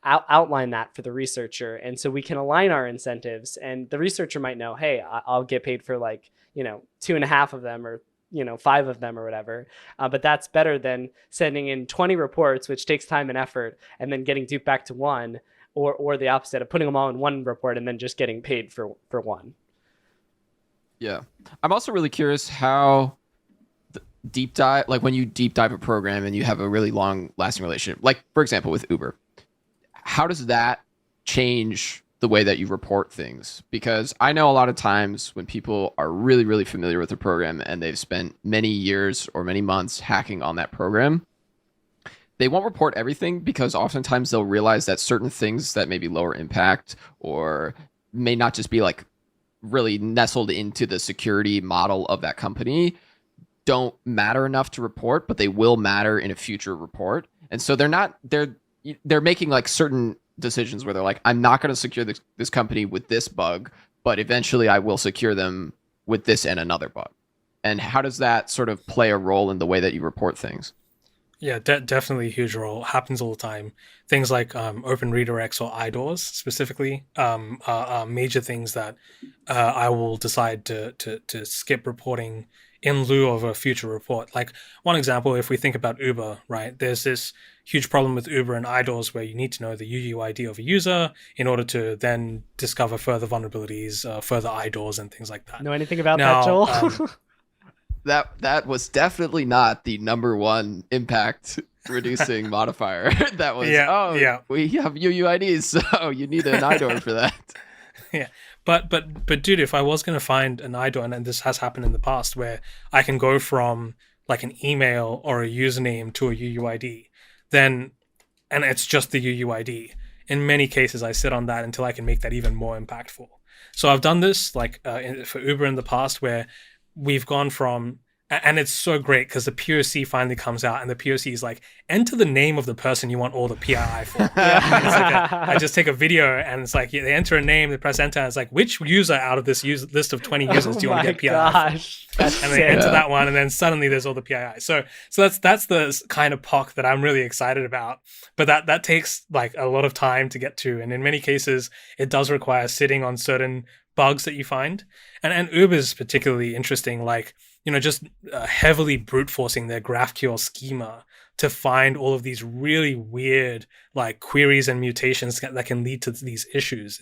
outline that for the researcher. And so we can align our incentives, and the researcher might know, hey, I'll get paid for 2.5 of them, or 5 of them, or whatever. But that's better than sending in 20 reports, which takes time and effort, and then getting duped back to one, or the opposite of putting them all in one report and then just getting paid for one. Yeah. I'm also really curious how deep dive, like when you deep dive a program and you have a really long lasting relationship, like for example with Uber, how does that change the way that you report things? Because I know a lot of times when people are really, really familiar with the program and they've spent many years or many months hacking on that program, they won't report everything, because oftentimes they'll realize that certain things that may be lower impact or may not just be like really nestled into the security model of that company don't matter enough to report, but they will matter in a future report. And so they're making like certain decisions where they're like, I'm not going to secure this company with this bug, but eventually I will secure them with this and another bug. And how does that sort of play a role in the way that you report things? Yeah, definitely a huge role. Happens all the time. Things like open redirects or IDORs specifically are major things that I will decide to skip reporting in lieu of a future report. Like one example, if we think about Uber, right? There's this huge problem with Uber and IDORs where you need to know the UUID of a user in order to then discover further vulnerabilities, further IDORs and things like that. Know anything about that, Joel? That was definitely not the number one impact reducing modifier. That was, we have UUIDs, so you need an IDOR for that. Yeah. But dude, if I was going to find an IDOR, and this has happened in the past, where I can go from like an email or a username to a UUID, and it's just the UUID. In many cases, I sit on that until I can make that even more impactful. So I've done this for Uber in the past, where we've gone from, and it's so great because the POC finally comes out, and the POC is like, enter the name of the person you want all the PII for. It's like I just take a video, and it's like they enter a name, they press enter, and it's like, which user out of this list of 20 users do you want to get PII for? And they enter that one, and then suddenly there's all the PII. So that's the kind of POC that I'm really excited about. But that takes like a lot of time to get to, and in many cases, it does require sitting on certain bugs that you find. And Uber is particularly interesting, like, just heavily brute forcing their GraphQL schema to find all of these really weird like queries and mutations that can lead to these issues.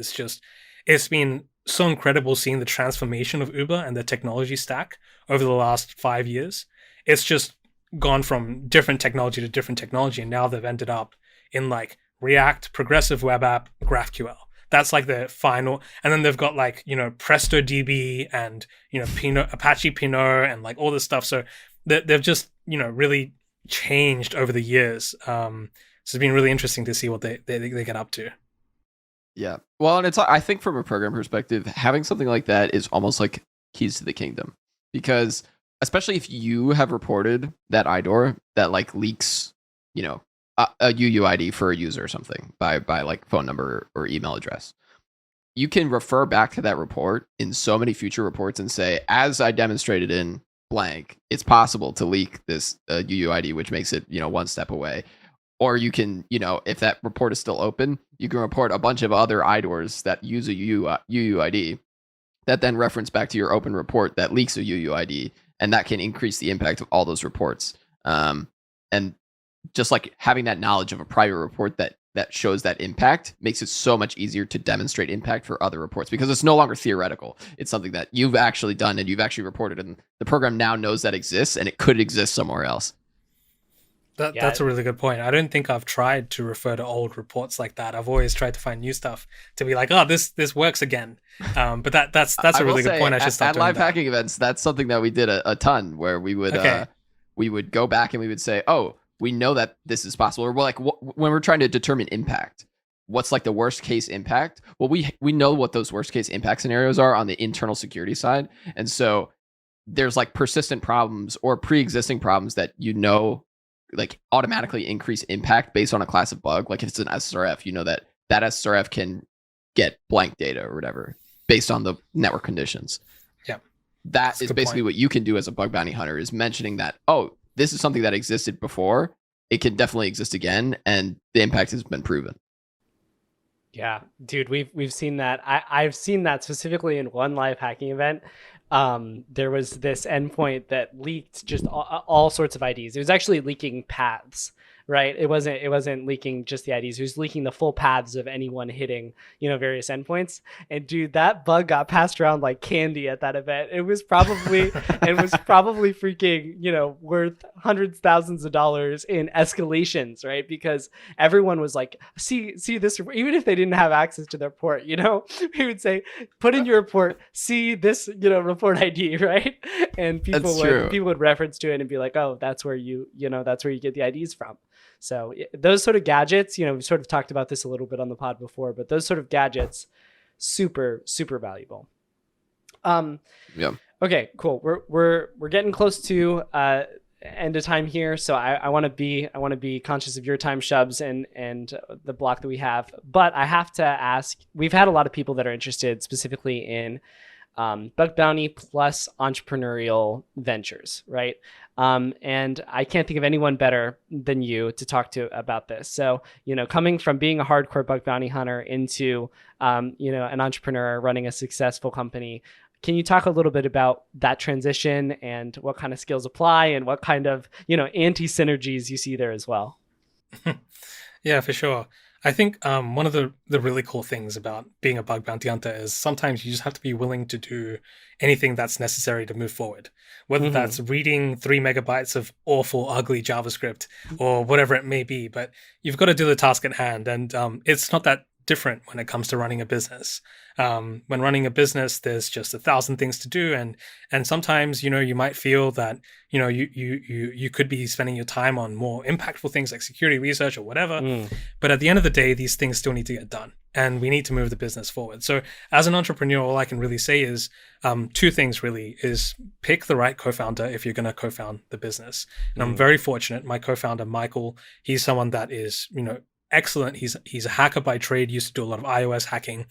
It's been so incredible seeing the transformation of Uber and the technology stack over the last 5 years. It's just gone from different technology to different technology, and now they've ended up in like React, progressive web app, GraphQL. That's like the final, and then they've got like, PrestoDB and, Apache Pinot and like all this stuff. So they've just, really changed over the years. So it's been really interesting to see what they get up to. Yeah. Well, and I think from a program perspective, having something like that is almost like keys to the kingdom, because especially if you have reported that IDOR that like leaks, a UUID for a user or something by like phone number or email address. you can refer back to that report in so many future reports and say, as I demonstrated in blank, it's possible to leak this UUID, which makes it, one step away. Or you can, if that report is still open, you can report a bunch of other IDORs that use a UUID that then reference back to your open report that leaks a UUID, and that can increase the impact of all those reports. And just like having that knowledge of a private report that shows that impact makes it so much easier to demonstrate impact for other reports, because it's no longer theoretical. It's something that you've actually done and you've actually reported, and the program now knows that exists and it could exist somewhere else. That's a really good point. I don't think I've tried to refer to old reports like that. I've always tried to find new stuff to be like, oh, this works again. But that's a really good point. I should start at doing live that. hacking events. That's something that we did a ton, where we would go back and we would say, oh, we know that this is possible. Or we're like, when we're trying to determine impact, what's like the worst case impact? Well, we know what those worst case impact scenarios are on the internal security side, and so there's like persistent problems or pre-existing problems that like automatically increase impact based on a class of bug. Like if it's an SRF, you know that SRF can get blank data or whatever based on the network conditions. Yeah. That is basically what you can do as a bug bounty hunter, is mentioning that, oh, this is something that existed before. It can definitely exist again, and the impact has been proven. Yeah, dude, we've seen that. I've seen that specifically in one live hacking event. There was this endpoint that leaked just all sorts of IDs. It was actually leaking paths, right? It wasn't leaking just the IDs. It was leaking the full paths of anyone hitting, various endpoints. And dude, that bug got passed around like candy at that event. It was probably freaking, worth hundreds, thousands of dollars in escalations, right? Because everyone was like, see this, even if they didn't have access to their port, we would say, put in your report, see this, report ID, right? And people would reference to it and be like, oh, that's where you get the IDs from. So those sort of gadgets, we've sort of talked about this a little bit on the pod before, but those sort of gadgets, super, super valuable. Yeah. Okay, cool. We're getting close to end of time here, so I want to be conscious of your time, Shubs, and the block that we have. But I have to ask, we've had a lot of people that are interested specifically in bug bounty plus entrepreneurial ventures, right? And I can't think of anyone better than you to talk to about this. So, coming from being a hardcore bug bounty hunter into, an entrepreneur running a successful company, can you talk a little bit about that transition and what kind of skills apply and what kind of, anti-synergies you see there as well? Yeah, for sure. I think one of the really cool things about being a bug bounty hunter is sometimes you just have to be willing to do anything that's necessary to move forward, whether that's reading 3 megabytes of awful, ugly JavaScript or whatever it may be. But you've got to do the task at hand, and it's not that different when it comes to running a business. When running a business, there's just 1,000 things to do, and sometimes you might feel that you could be spending your time on more impactful things like security research or whatever. But at the end of the day, these things still need to get done, and we need to move the business forward. So as an entrepreneur, all I can really say is 2 things really: is pick the right co-founder if you're going to co-found the business. And I'm very fortunate. My co-founder Michael, he's someone that is excellent. He's a hacker by trade, used to do a lot of iOS hacking,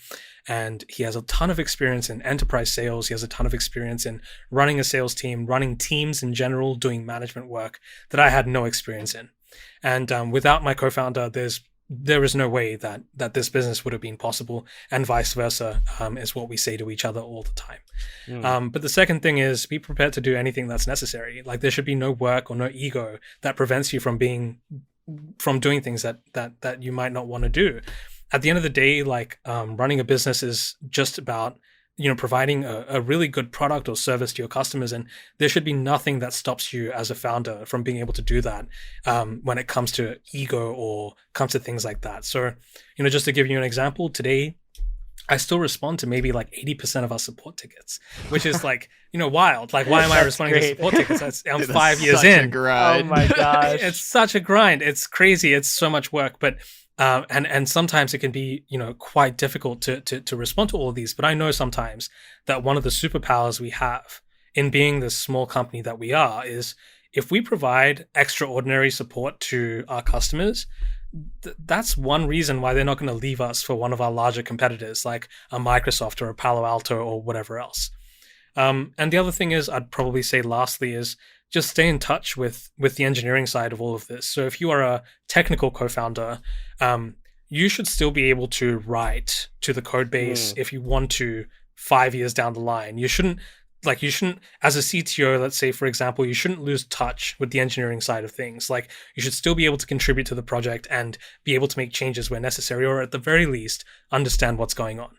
and he has a ton of experience in enterprise sales. He has a ton of experience in running a sales team, running teams in general, doing management work that I had no experience in. And without my co-founder, there is no way that this business would have been possible, and vice versa, is what we say to each other all the time. But the second thing is, be prepared to do anything that's necessary. Like, there should be no work or no ego that prevents you from doing things that you might not want to do. At the end of the day, running a business is just about providing a really good product or service to your customers, and there should be nothing that stops you as a founder from being able to do that when it comes to ego or comes to things like that. So just to give you an example, today I still respond to maybe 80% of our support tickets, which is wild. Like, why am I responding to support tickets? I'm 5 years in. Oh my gosh. It's such a grind. It's crazy. It's so much work, but and sometimes it can be quite difficult to respond to all of these. But I know sometimes that one of the superpowers we have in being this small company that we are is, if we provide extraordinary support to our customers, that's one reason why they're not going to leave us for one of our larger competitors like a Microsoft or a Palo Alto or whatever else. And the other thing is, I'd probably say lastly is just stay in touch with the engineering side of all of this. So if you are a technical co-founder, you should still be able to write to the code base if you want to 5 years down the line. You shouldn't, as a CTO, let's say, for example, you shouldn't lose touch with the engineering side of things. Like, you should still be able to contribute to the project and be able to make changes where necessary, or at the very least, understand what's going on.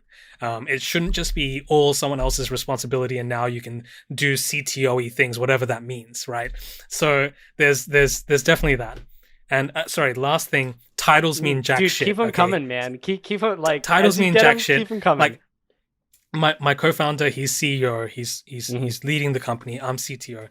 It shouldn't just be all someone else's responsibility and now you can do CTO-y things, whatever that means, right? So there's definitely that. And sorry, last thing, titles mean jack shit. Keep them coming, man. Keep them, like, titles mean jack shit. Keep them coming. Like, my co-founder, he's CEO, he's leading the company, I'm CTO.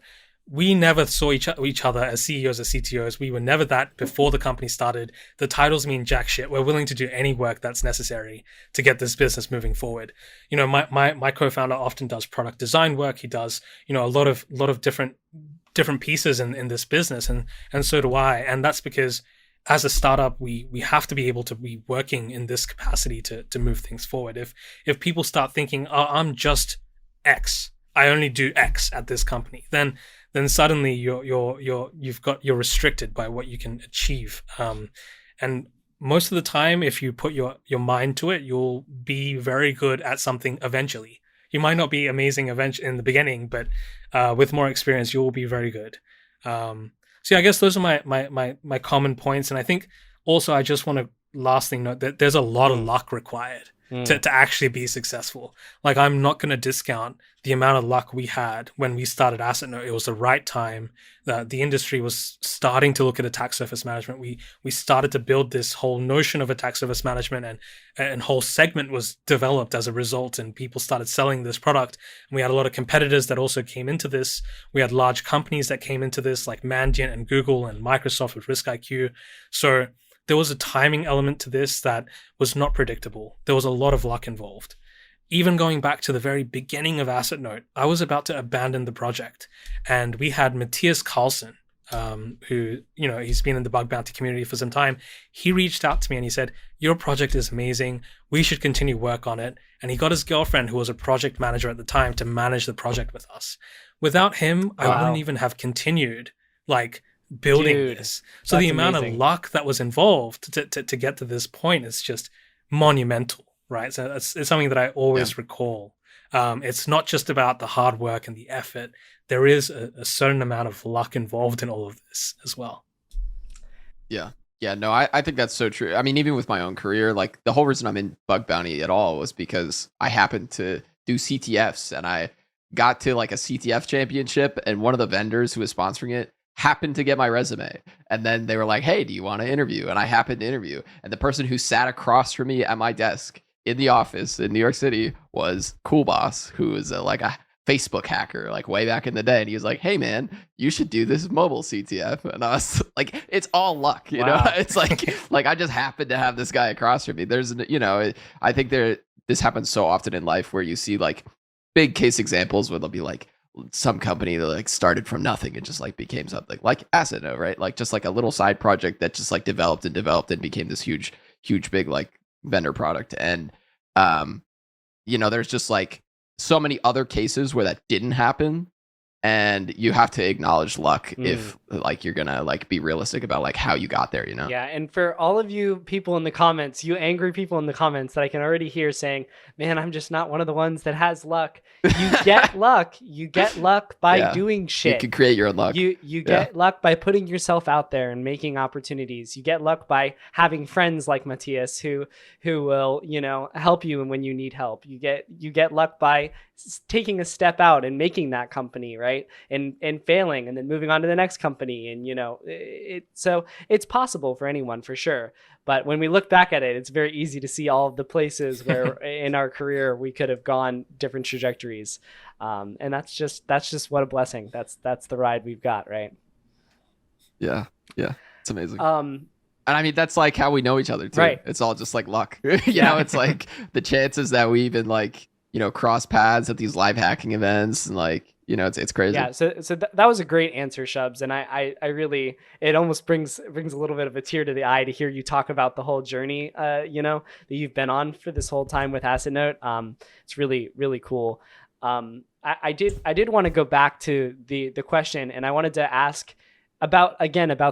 We never saw each other as CEOs or CTOs. We were never that before the company started. The titles mean jack shit. We're willing to do any work that's necessary to get this business moving forward. You know, my co-founder often does product design work. He does, you know, a lot of different pieces in this business, and so do I. And that's because as a startup, we have to be able to be working in this capacity to move things forward. If people start thinking, oh, I'm just X, I only do X at this company, then suddenly you're restricted by what you can achieve. And most of the time, if you put your mind to it, you'll be very good at something eventually. You might not be amazing in the beginning, but with more experience, you will be very good. So yeah, I guess those are my common points. And I think also I just want to lastly note that there's a lot of luck required to actually be successful. Like, I'm not going to discount the amount of luck we had when we started Assetnote. It was the right time. The industry was starting to look at attack surface management. We started to build this whole notion of attack surface management, and whole segment was developed as a result, and people started selling this product. And we had a lot of competitors that also came into this. We had large companies that came into this, like Mandiant and Google and Microsoft with RiskIQ. So there was a timing element to this that was not predictable. There was a lot of luck involved. Even going back to the very beginning of Assetnote, I was about to abandon the project. And we had Matthias Carlson, who, you know, he's been in the bug bounty community for some time. He reached out to me and he said, your project is amazing. We should continue work on it. And he got his girlfriend, who was a project manager at the time, to manage the project with us. Without him, I wouldn't even have continued, like, building this. So the amount of luck that was involved to get to this point is just monumental, right? So it's something that I always recall. It's not just about the hard work and the effort. There is a certain amount of luck involved in all of this as well. Yeah. No, I think that's so true. I mean, even with my own career, like, the whole reason I'm in bug bounty at all was because I happened to do CTFs, and I got to, like, a CTF championship, and one of the vendors who was sponsoring it happened to get my resume, and then they were like, hey, do you want to interview? And I happened to interview, and the person who sat across from me at my desk in the office in New York City was Cool Boss, who was like a Facebook hacker, like, way back in the day. And he was like, hey man, you should do this mobile CTF. And I was like, it's all luck, you know. It's like I just happened to have this guy across from me. There's, you know, I think this happens so often in life where you see, like, big case examples where they'll be like, some company that, like, started from nothing and just, like, became something like Assetnote, right? Like, just like a little side project that just, like, developed and became this huge big, like, vendor product. And you know, there's just, like, so many other cases where that didn't happen, and you have to acknowledge luck if, like, you're gonna, like, be realistic about, like, how you got there, you know. Yeah. And for all of you people in the comments, you angry people in the comments that I can already hear saying, man, I'm just not one of the ones that has luck. You get luck. You get luck by doing shit. You can create your own luck. You get luck by putting yourself out there and making opportunities. You get luck by having friends like Matthias who will, you know, help you when you need help. You get luck by taking a step out and making that company, right? And failing, and then moving on to the next company. And, you know, so it's possible for anyone, for sure. But when we look back at it, it's very easy to see all of the places where in our career we could have gone different trajectories. And that's just what a blessing. That's the ride we've got, right? Yeah. It's amazing. And I mean, that's, like, how we know each other too. Right. It's all just, like, luck. You know, it's like the chances that we even, like, you know, cross paths at these live hacking events, and, like, It's crazy. Yeah, so that was a great answer, Shubs, and I really, it almost brings a little bit of a tear to the eye to hear you talk about the whole journey, that you've been on for this whole time with Assetnote. It's really, really cool. I did want to go back to the question, and I wanted to ask about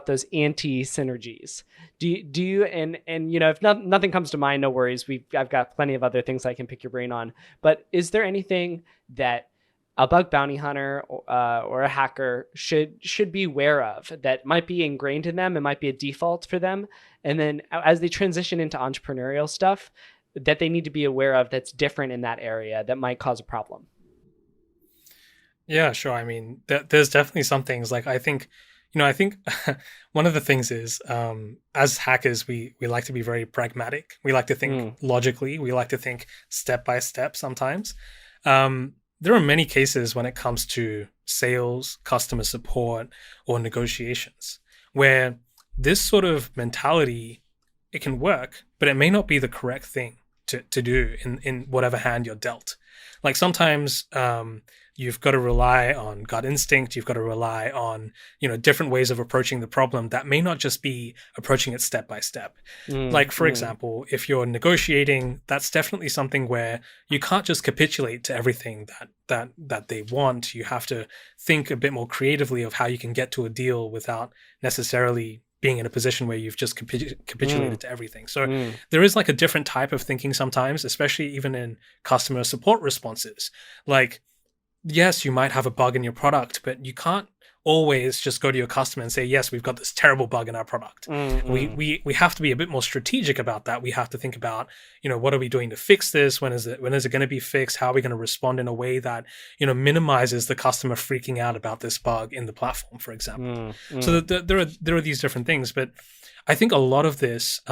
those anti-synergies. Do you and if nothing comes to mind, no worries. I've got plenty of other things I can pick your brain on. But is there anything that a bug bounty hunter or a hacker should be aware of that might be ingrained in them? It might be a default for them, and then as they transition into entrepreneurial stuff, that they need to be aware of that's different in that area that might cause a problem. Yeah, sure. I mean, there's definitely some things. Like I think one of the things is, as hackers, we like to be very pragmatic. We like to think logically. We like to think step by step sometimes. There are many cases when it comes to sales, customer support, or negotiations where this sort of mentality, it can work, but it may not be the correct thing to do in whatever hand you're dealt. Like sometimes you've got to rely on gut instinct. You've got to rely on, different ways of approaching the problem that may not just be approaching it step by step. Like, for example, if you're negotiating, that's definitely something where you can't just capitulate to everything that they want. You have to think a bit more creatively of how you can get to a deal without necessarily being in a position where you've just capitulated to everything. So there is like a different type of thinking sometimes, especially even in customer support responses. Like, yes, you might have a bug in your product, but you can't always just go to your customer and say, yes, we've got this terrible bug in our product. We have to be a bit more strategic about that. We have to think about, what are we doing to fix this? When is it going to be fixed? How are we going to respond in a way that, minimizes the customer freaking out about this bug in the platform, for example. So there are these different things, but I think a lot of this,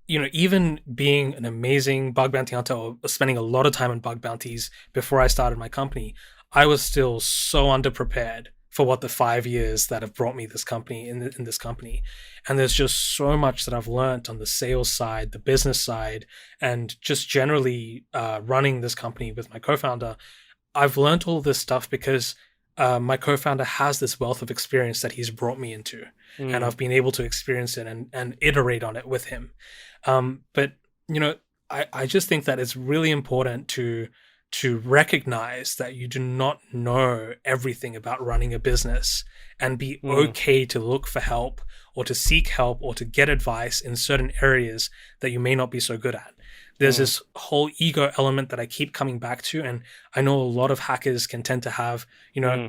even being an amazing bug bounty hunter or spending a lot of time on bug bounties before I started my company, I was still so underprepared for what the 5 years that have brought me this company in this company. And there's just so much that I've learned on the sales side, the business side, and just generally running this company with my co-founder. I've learned all this stuff because my co-founder has this wealth of experience that he's brought me into, and I've been able to experience it and iterate on it with him. But I just think that it's really important to recognize that you do not know everything about running a business, and be okay to look for help or to seek help or to get advice in certain areas that you may not be so good at. There's this whole ego element that I keep coming back to, and I know a lot of hackers can tend to have,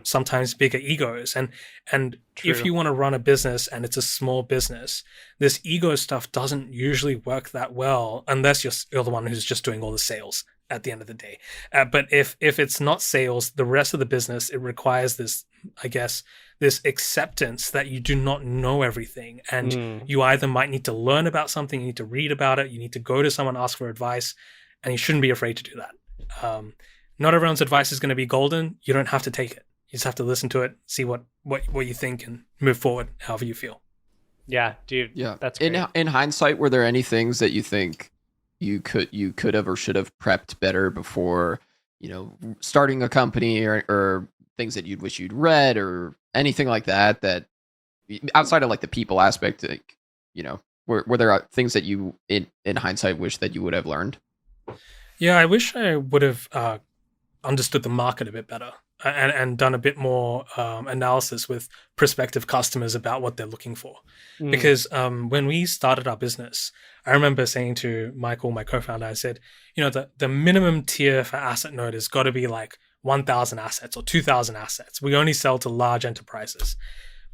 sometimes bigger egos. And if you want to run a business and it's a small business, this ego stuff doesn't usually work that well unless you're the one who's just doing all the sales at the end of the day. But if it's not sales, the rest of the business, it requires this, I guess, this acceptance that you do not know everything, and you either might need to learn about something, you need to read about it, you need to go to someone, ask for advice, and you shouldn't be afraid to do that. Not everyone's advice is going to be golden. You don't have to take it. You just have to listen to it, see what you think, and move forward however you feel. Yeah, dude. Yeah, that's great. In hindsight, were there any things that you think you could have or should have prepped better before, starting a company, or things that you'd wish you'd read or anything like that outside of like the people aspect, like, were there things that you in hindsight wish that you would have learned? Yeah, I wish I would have understood the market a bit better and done a bit more analysis with prospective customers about what they're looking for. Because when we started our business, I remember saying to Michael, my co-founder, I said, the minimum tier for Assetnote has got to be like 1,000 assets or 2,000 assets. We only sell to large enterprises.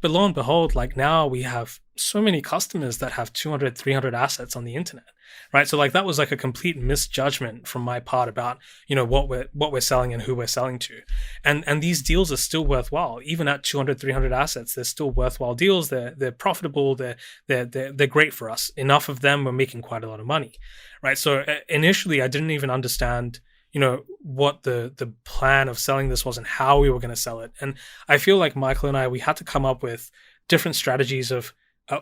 But lo and behold, like now we have so many customers that have 200, 300 assets on the internet, right? So like that was like a complete misjudgment from my part about, what we're selling and who we're selling to. And these deals are still worthwhile. Even at 200, 300 assets, they're still worthwhile deals. They're profitable. They're great for us. Enough of them, we're making quite a lot of money, right? So initially I didn't even understand what the plan of selling this was and how we were going to sell it. And I feel like Michael and I, we had to come up with different strategies of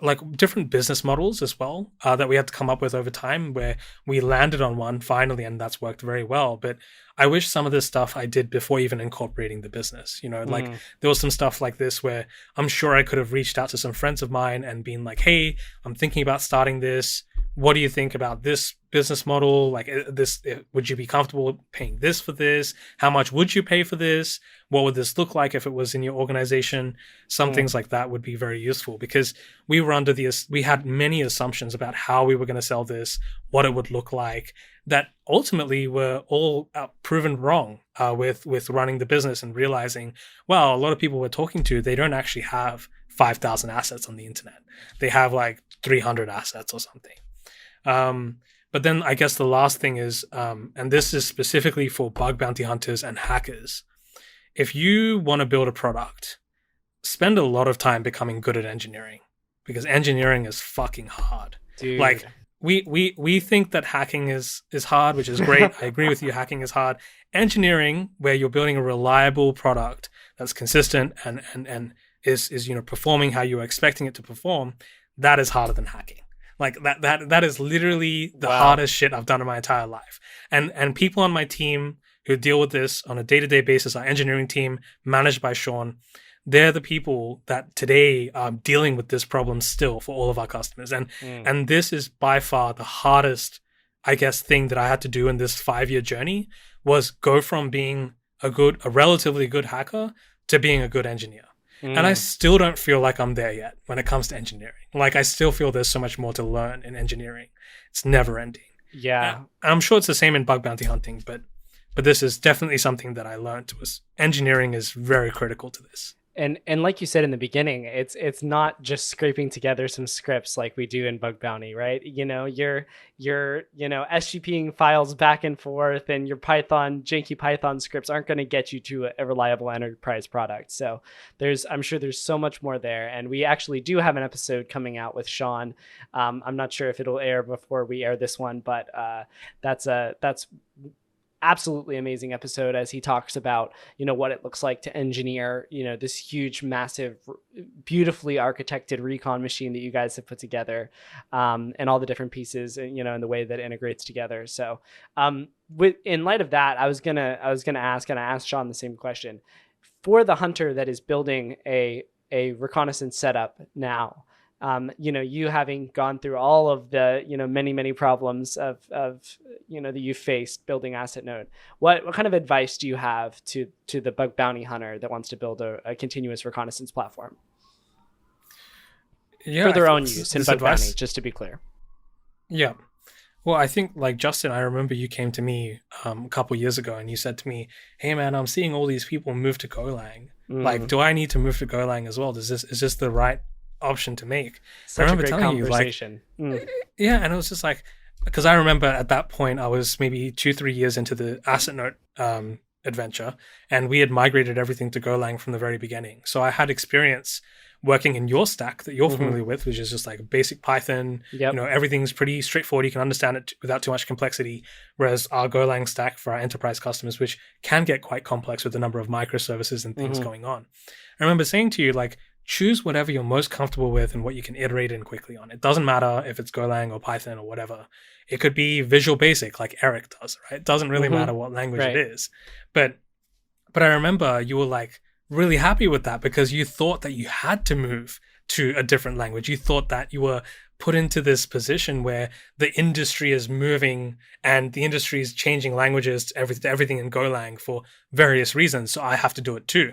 like different business models as well that we had to come up with over time, where we landed on one finally, and that's worked very well. But I wish some of this stuff I did before even incorporating the business. Like there was some stuff like this where I'm sure I could have reached out to some friends of mine and been like, hey, I'm thinking about starting this. What do you think about this business model? Like would you be comfortable paying this for this? How much would you pay for this? What would this look like if it was in your organization? Some things like that would be very useful, because we had many assumptions about how we were going to sell this, what it would look like, that ultimately were all proven wrong with running the business and realizing, well, a lot of people we're talking to, they don't actually have 5,000 assets on the internet. They have like 300 assets or something. But then I guess the last thing is, and this is specifically for bug bounty hunters and hackers, if you want to build a product, spend a lot of time becoming good at engineering, because engineering is fucking hard. Dude. Like we think that hacking is hard, which is great. I agree with you, hacking is hard. Engineering, where you're building a reliable product that's consistent and is performing how you're expecting it to perform, that is harder than hacking. Like that is literally the hardest shit I've done in my entire life. And people on my team who deal with this on a day-to-day basis, our engineering team managed by Sean, they're the people that today are dealing with this problem still for all of our customers. And this is by far the hardest, I guess, thing that I had to do in this 5-year journey, was go from being a relatively good hacker to being a good engineer. And I still don't feel like I'm there yet when it comes to engineering. Like, I still feel there's so much more to learn in engineering. It's never ending. Yeah. I'm sure it's the same in bug bounty hunting, but this is definitely something that I learned, was engineering is very critical to this. And like you said in the beginning, it's not just scraping together some scripts like we do in Bug Bounty, right? You're SGPing files back and forth, and your janky Python scripts aren't going to get you to a reliable enterprise product. So I'm sure there's so much more there. And we actually do have an episode coming out with Sean. I'm not sure if it'll air before we air this one, but that's absolutely amazing episode, as he talks about what it looks like to engineer this huge, massive, beautifully architected Recon machine that you guys have put together, and all the different pieces and the way that it integrates together. So in light of that, I was gonna ask, and I asked Sean the same question, for the hunter that is building a reconnaissance setup now. You having gone through all of the, many problems of that you faced building Assetnote, what kind of advice do you have to the bug bounty hunter that wants to build a continuous reconnaissance platform? Yeah, for their own use in bug bounty, just to be clear. Yeah. Well, I think, like, Justin, I remember you came to me a couple years ago and you said to me, hey man, I'm seeing all these people move to Golang. Like, do I need to move to Golang as well? Is this the right option to make? Such I remember a great telling conversation. You, like, yeah, and it was just like, because I remember at that point I was maybe 2-3 years into the Assetnote adventure, and we had migrated everything to Golang from the very beginning. So I had experience working in your stack that you're familiar with, which is just like basic Python. Yep. Everything's pretty straightforward. You can understand it without too much complexity. Whereas our Golang stack for our enterprise customers, which can get quite complex with the number of microservices and things going on. I remember saying to you, like, choose whatever you're most comfortable with and what you can iterate in quickly on. It doesn't matter if it's Golang or Python or whatever. It could be Visual Basic like Eric does, right? It doesn't really matter what language it is. But I remember you were like really happy with that, because you thought that you had to move to a different language. You thought that you were put into this position where the industry is moving and the industry is changing languages to everything in Golang for various reasons. So I have to do it too.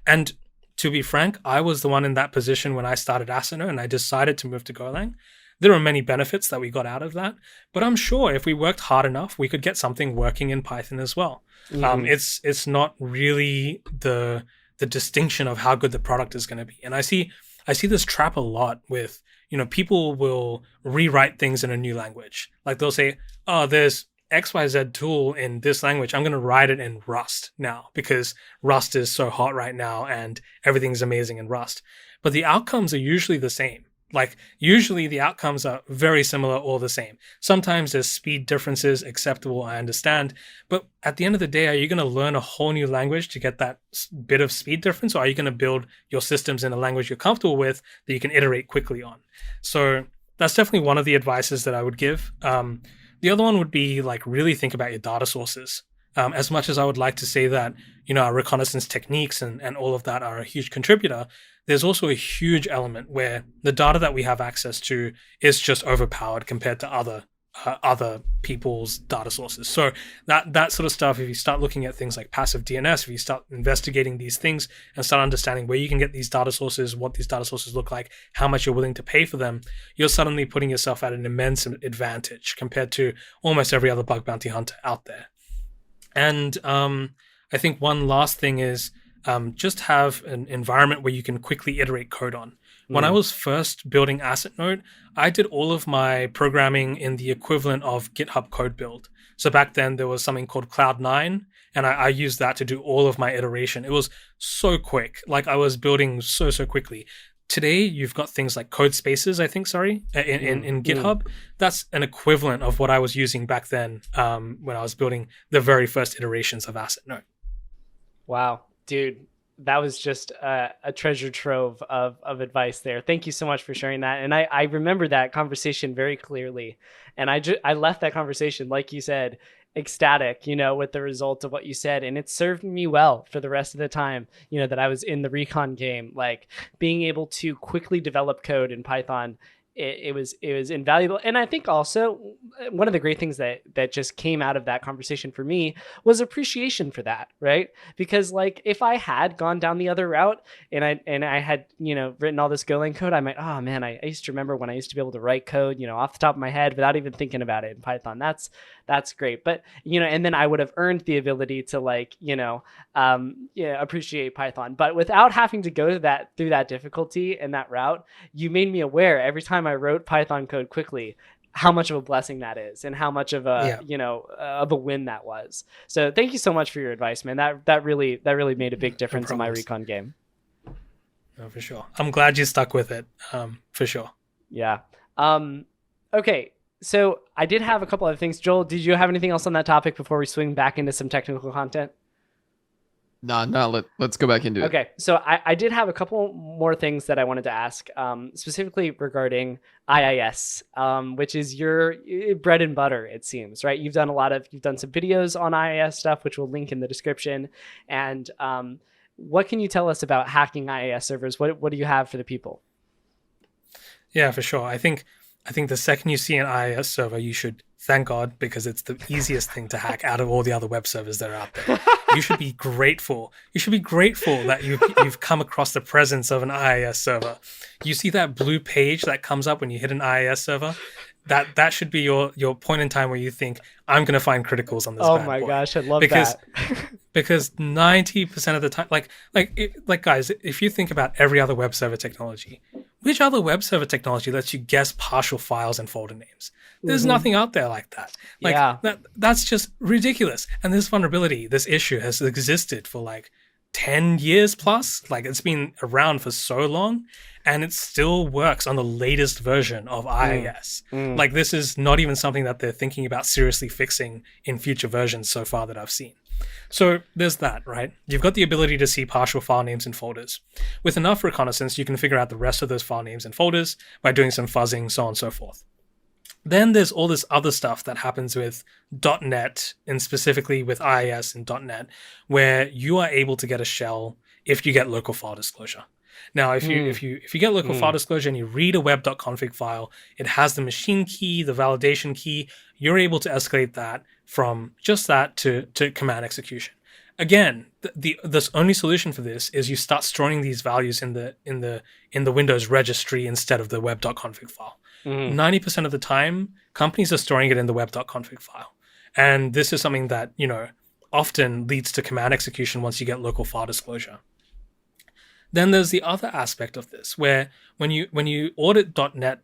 And to be frank, I was the one in that position when I started Assetnote and I decided to move to Golang. There are many benefits that we got out of that, but I'm sure if we worked hard enough, we could get something working in Python as well. It's not really the distinction of how good the product is going to be. And I see this trap a lot with, people will rewrite things in a new language. Like they'll say, oh, there's XYZ tool in this language, I'm going to write it in Rust now because Rust is so hot right now and everything's amazing in Rust. But the outcomes are usually the same. Like usually the outcomes are very similar or the same. Sometimes there's speed differences, acceptable, I understand. But at the end of the day, are you going to learn a whole new language to get that bit of speed difference? Or are you going to build your systems in a language you're comfortable with that you can iterate quickly on? So that's definitely one of the advices that I would give. The other one would be like really think about your data sources. As much as I would like to say that, our reconnaissance techniques and all of that are a huge contributor, there's also a huge element where the data that we have access to is just overpowered compared to other people's data sources. So that sort of stuff, if you start looking at things like passive DNS, if you start investigating these things and start understanding where you can get these data sources, what these data sources look like, how much you're willing to pay for them, you're suddenly putting yourself at an immense advantage compared to almost every other bug bounty hunter out there. And I think one last thing is just have an environment where you can quickly iterate code on. When I was first building Assetnote, I did all of my programming in the equivalent of GitHub code build. So back then there was something called Cloud9, and I used that to do all of my iteration. It was so quick. Like I was building so quickly. Today, you've got things like code spaces, in GitHub. That's an equivalent of what I was using back then when I was building the very first iterations of Assetnote. Wow, dude, that was just a treasure trove of advice there. Thank you so much for sharing that. And I remember that conversation very clearly. And I left that conversation, like you said, ecstatic, with the result of what you said. And it served me well for the rest of the time, that I was in the Recon game. Like being able to quickly develop code in Python, it was invaluable. And I think also one of the great things that just came out of that conversation for me was appreciation for that, right? Because like if I had gone down the other route and I had written all this Golang code, I might, oh man, I used to remember when I used to be able to write code off the top of my head without even thinking about it in Python. That's great. But and then I would have earned the ability to appreciate Python. But without having to go through that difficulty and that route, you made me aware every time I wrote Python code quickly how much of a blessing that is and how much of a of a win that was. So thank you so much for your advice, man. That really made a big difference in my Recon game. No, for sure. I'm glad you stuck with it. For sure. Yeah. Okay. So I did have a couple other things. Joel, did you have anything else on that topic before we swing back into some technical content? No, let's go back into it. Okay, so I did have a couple more things that I wanted to ask, specifically regarding IIS, which is your bread and butter, it seems, right? You've done some videos on IIS stuff, which we'll link in the description. And what can you tell us about hacking IIS servers? What do you have for the people? Yeah, for sure. I think the second you see an IIS server, you should thank God, because it's the easiest thing to hack out of all the other web servers that are out there. You should be grateful. You should be grateful that you've come across the presence of an IIS server. You see that blue page that comes up when you hit an IIS server? That should be your point in time where you think, I'm going to find criticals on this bad boy. Oh my gosh, I love that. Because 90% of the time, like guys, if you think about every other web server technology, which other web server technology lets you guess partial files and folder names? There's nothing out there like that. That's just ridiculous. And this vulnerability, this issue has existed for 10 years plus. It's been around for so long, and it still works on the latest version of IIS. This is not even something that they're thinking about seriously fixing in future versions so far that I've seen. So there's that, right? You've got the ability to see partial file names and folders. With enough reconnaissance, you can figure out the rest of those file names and folders by doing some fuzzing, so on and so forth. Then there's all this other stuff that happens with .NET, and specifically with IIS and .NET, where you are able to get a shell if you get local file disclosure. Now, if you get local file disclosure and you read a web.config file, it has the machine key, the validation key. You're able to escalate that from just that to command execution. Again, the only solution for this is you start storing these values in the Windows registry instead of the web.config file. 90% of the time, companies are storing it in the web.config file. And this is something that, often leads to command execution once you get local file disclosure. Then there's the other aspect of this, where when you audit .NET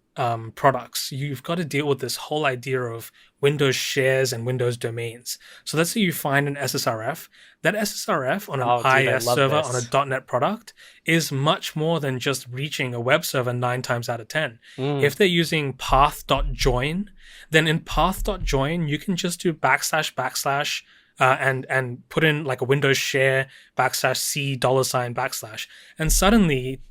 products, you've got to deal with this whole idea of Windows shares and Windows domains. So let's say you find an SSRF. That SSRF on an IIS server on a .NET product is much more than just reaching a web server 9 times out of 10. If they're using path.join, then in path.join, you can just do // and put in like a Windows share /C $, and suddenly,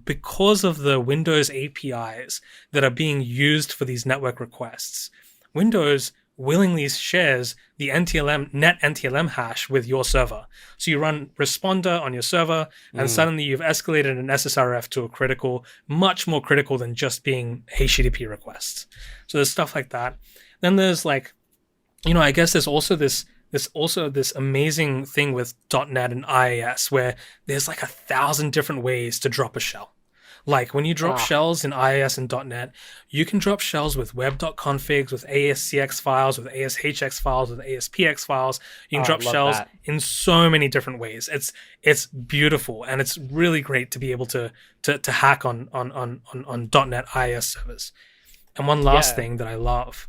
because of the Windows APIs that are being used for these network requests, Windows willingly shares the net NTLM hash with your server. So you run responder on your server, and suddenly you've escalated an SSRF to a critical, much more critical than just being HTTP requests. So there's stuff like that. Then there's like, I guess there's also this amazing thing with .NET and IIS where there's like 1,000 different ways to drop a shell. Like when you drop shells in IIS and .NET, you can drop shells with web.configs, with ASCX files, with ASHX files, with ASPX files. You can drop shells in so many different ways. It's beautiful, and it's really great to be able to hack on .NET IIS servers. And one last thing that I love,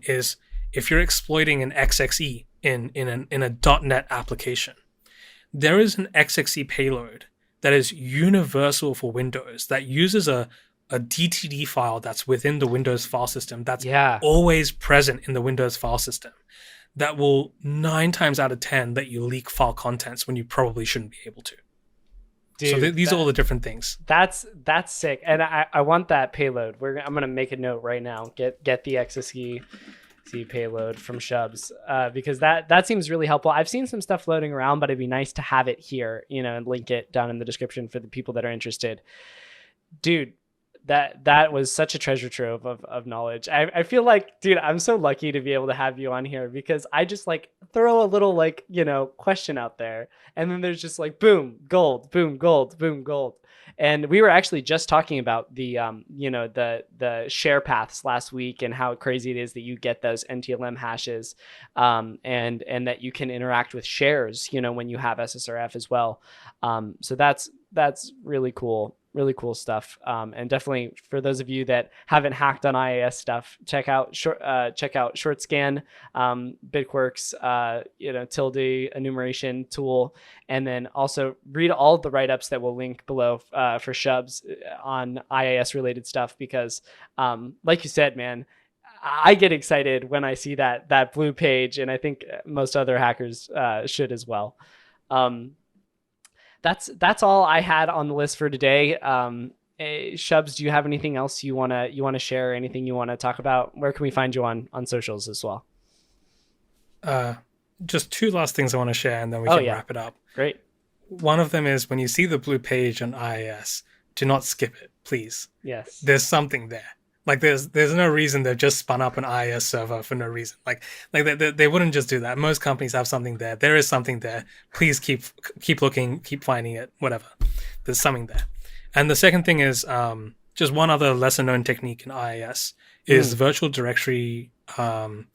is if you're exploiting an XXE in a .NET application, there is an XXE payload that is universal for Windows that uses a DTD file that's within the Windows file system that's always present in the Windows file system that will 9 times out of 10 let you leak file contents when you probably shouldn't be able to. Dude, so these are all the different things. That's sick, and I want that payload. I'm gonna make a note right now. Get the XSE payload from Shubs, because that seems really helpful. I've seen some stuff floating around, but it'd be nice to have it here, and link it down in the description for the people that are interested. Dude, that was such a treasure trove of knowledge. I feel like, dude, I'm so lucky to be able to have you on here, because I just like throw a little question out there, and then there's just like boom, gold, boom, gold, boom, gold. And we were actually just talking about the the share paths last week, and how crazy it is that you get those NTLM hashes, and that you can interact with shares, when you have SSRF as well. So that's really cool. Really cool stuff. And definitely for those of you that haven't hacked on IIS stuff, check out ShortScan, Bitquirk's, tilde enumeration tool, and then also read all the write-ups that we'll link below for Shubs on IIS related stuff, because like you said, man, I get excited when I see that blue page, and I think most other hackers should as well. That's all I had on the list for today. Shubs, do you have anything else you wanna share? Anything you want to talk about? Where can we find you on socials as well? Just 2 last things I want to share, and then we can wrap it up. Great. One of them is when you see the blue page on IIS, do not skip it, please. Yes. There's something there. Like there's no reason they've just spun up an IIS server for no reason. Like they wouldn't just do that. Most companies have something there. There is something there. Please keep looking, keep finding it, whatever. There's something there. And the second thing is just one other lesser known technique in IIS is virtual directory, path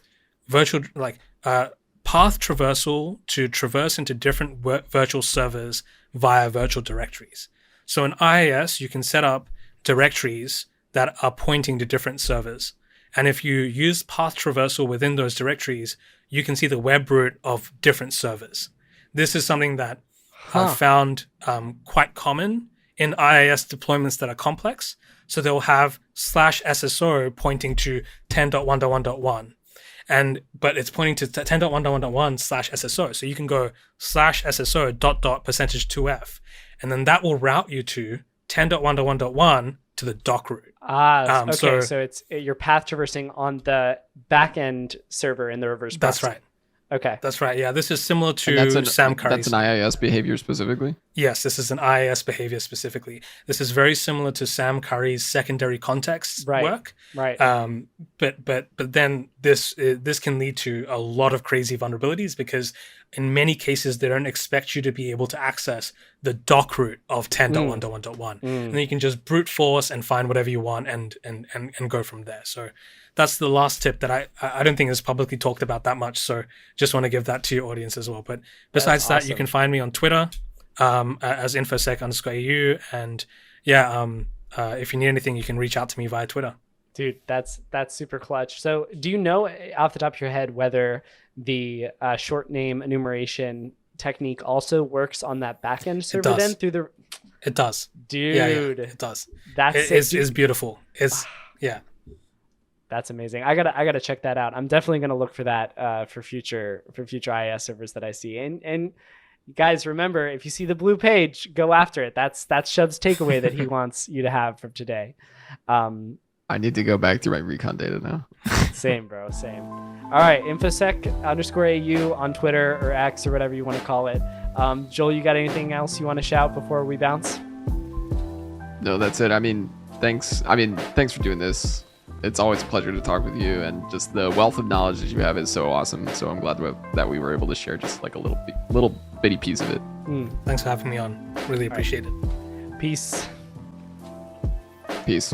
traversal to traverse into different virtual servers via virtual directories. So in IIS, you can set up directories that are pointing to different servers. And if you use path traversal within those directories, you can see the web root of different servers. This is something that I've found quite common in IIS deployments that are complex. So they'll have /SSO pointing to 10.1.1.1. But it's pointing to 10.1.1.1/SSO. So you can go /SSO ... %2f. And then that will route you to 10.1.1.1 to the doc root. Okay. So it's you're path traversing on the backend server in the reverse proxy. That's right. Okay. That's right. Yeah, this is similar to Sam Curry's. That's an IIS behavior specifically? Yes, this is an IIS behavior specifically. This is very similar to Sam Curry's secondary context work. Right. But then this can lead to a lot of crazy vulnerabilities, because in many cases they don't expect you to be able to access the doc root of 10.1.1.1. And then you can just brute force and find whatever you want and go from there. So that's the last tip that I don't think is publicly talked about that much. So just want to give that to your audience as well. But besides that, you can find me on Twitter as infosec_au. And yeah, if you need anything, you can reach out to me via Twitter. Dude, that's super clutch. So do you know off the top of your head whether the short name enumeration technique also works on that backend server then through the... It does. Dude. Yeah, it does. That's it's beautiful. It's yeah. That's amazing. I gotta check that out. I'm definitely gonna look for that for future IIS servers that I see. And guys, remember, if you see the blue page, go after it. That's Shub's takeaway that he wants you to have from today. I need to go back to my recon data now. Same, bro. Same. All right, infosec_au on Twitter or X or whatever you want to call it. Joel, you got anything else you want to shout before we bounce? No, that's it. I mean, thanks for doing this. It's always a pleasure to talk with you, and just the wealth of knowledge that you have is so awesome. So I'm glad that we were able to share just like a little bitty piece of it. Thanks for having me on. Really appreciate it. Peace. Peace.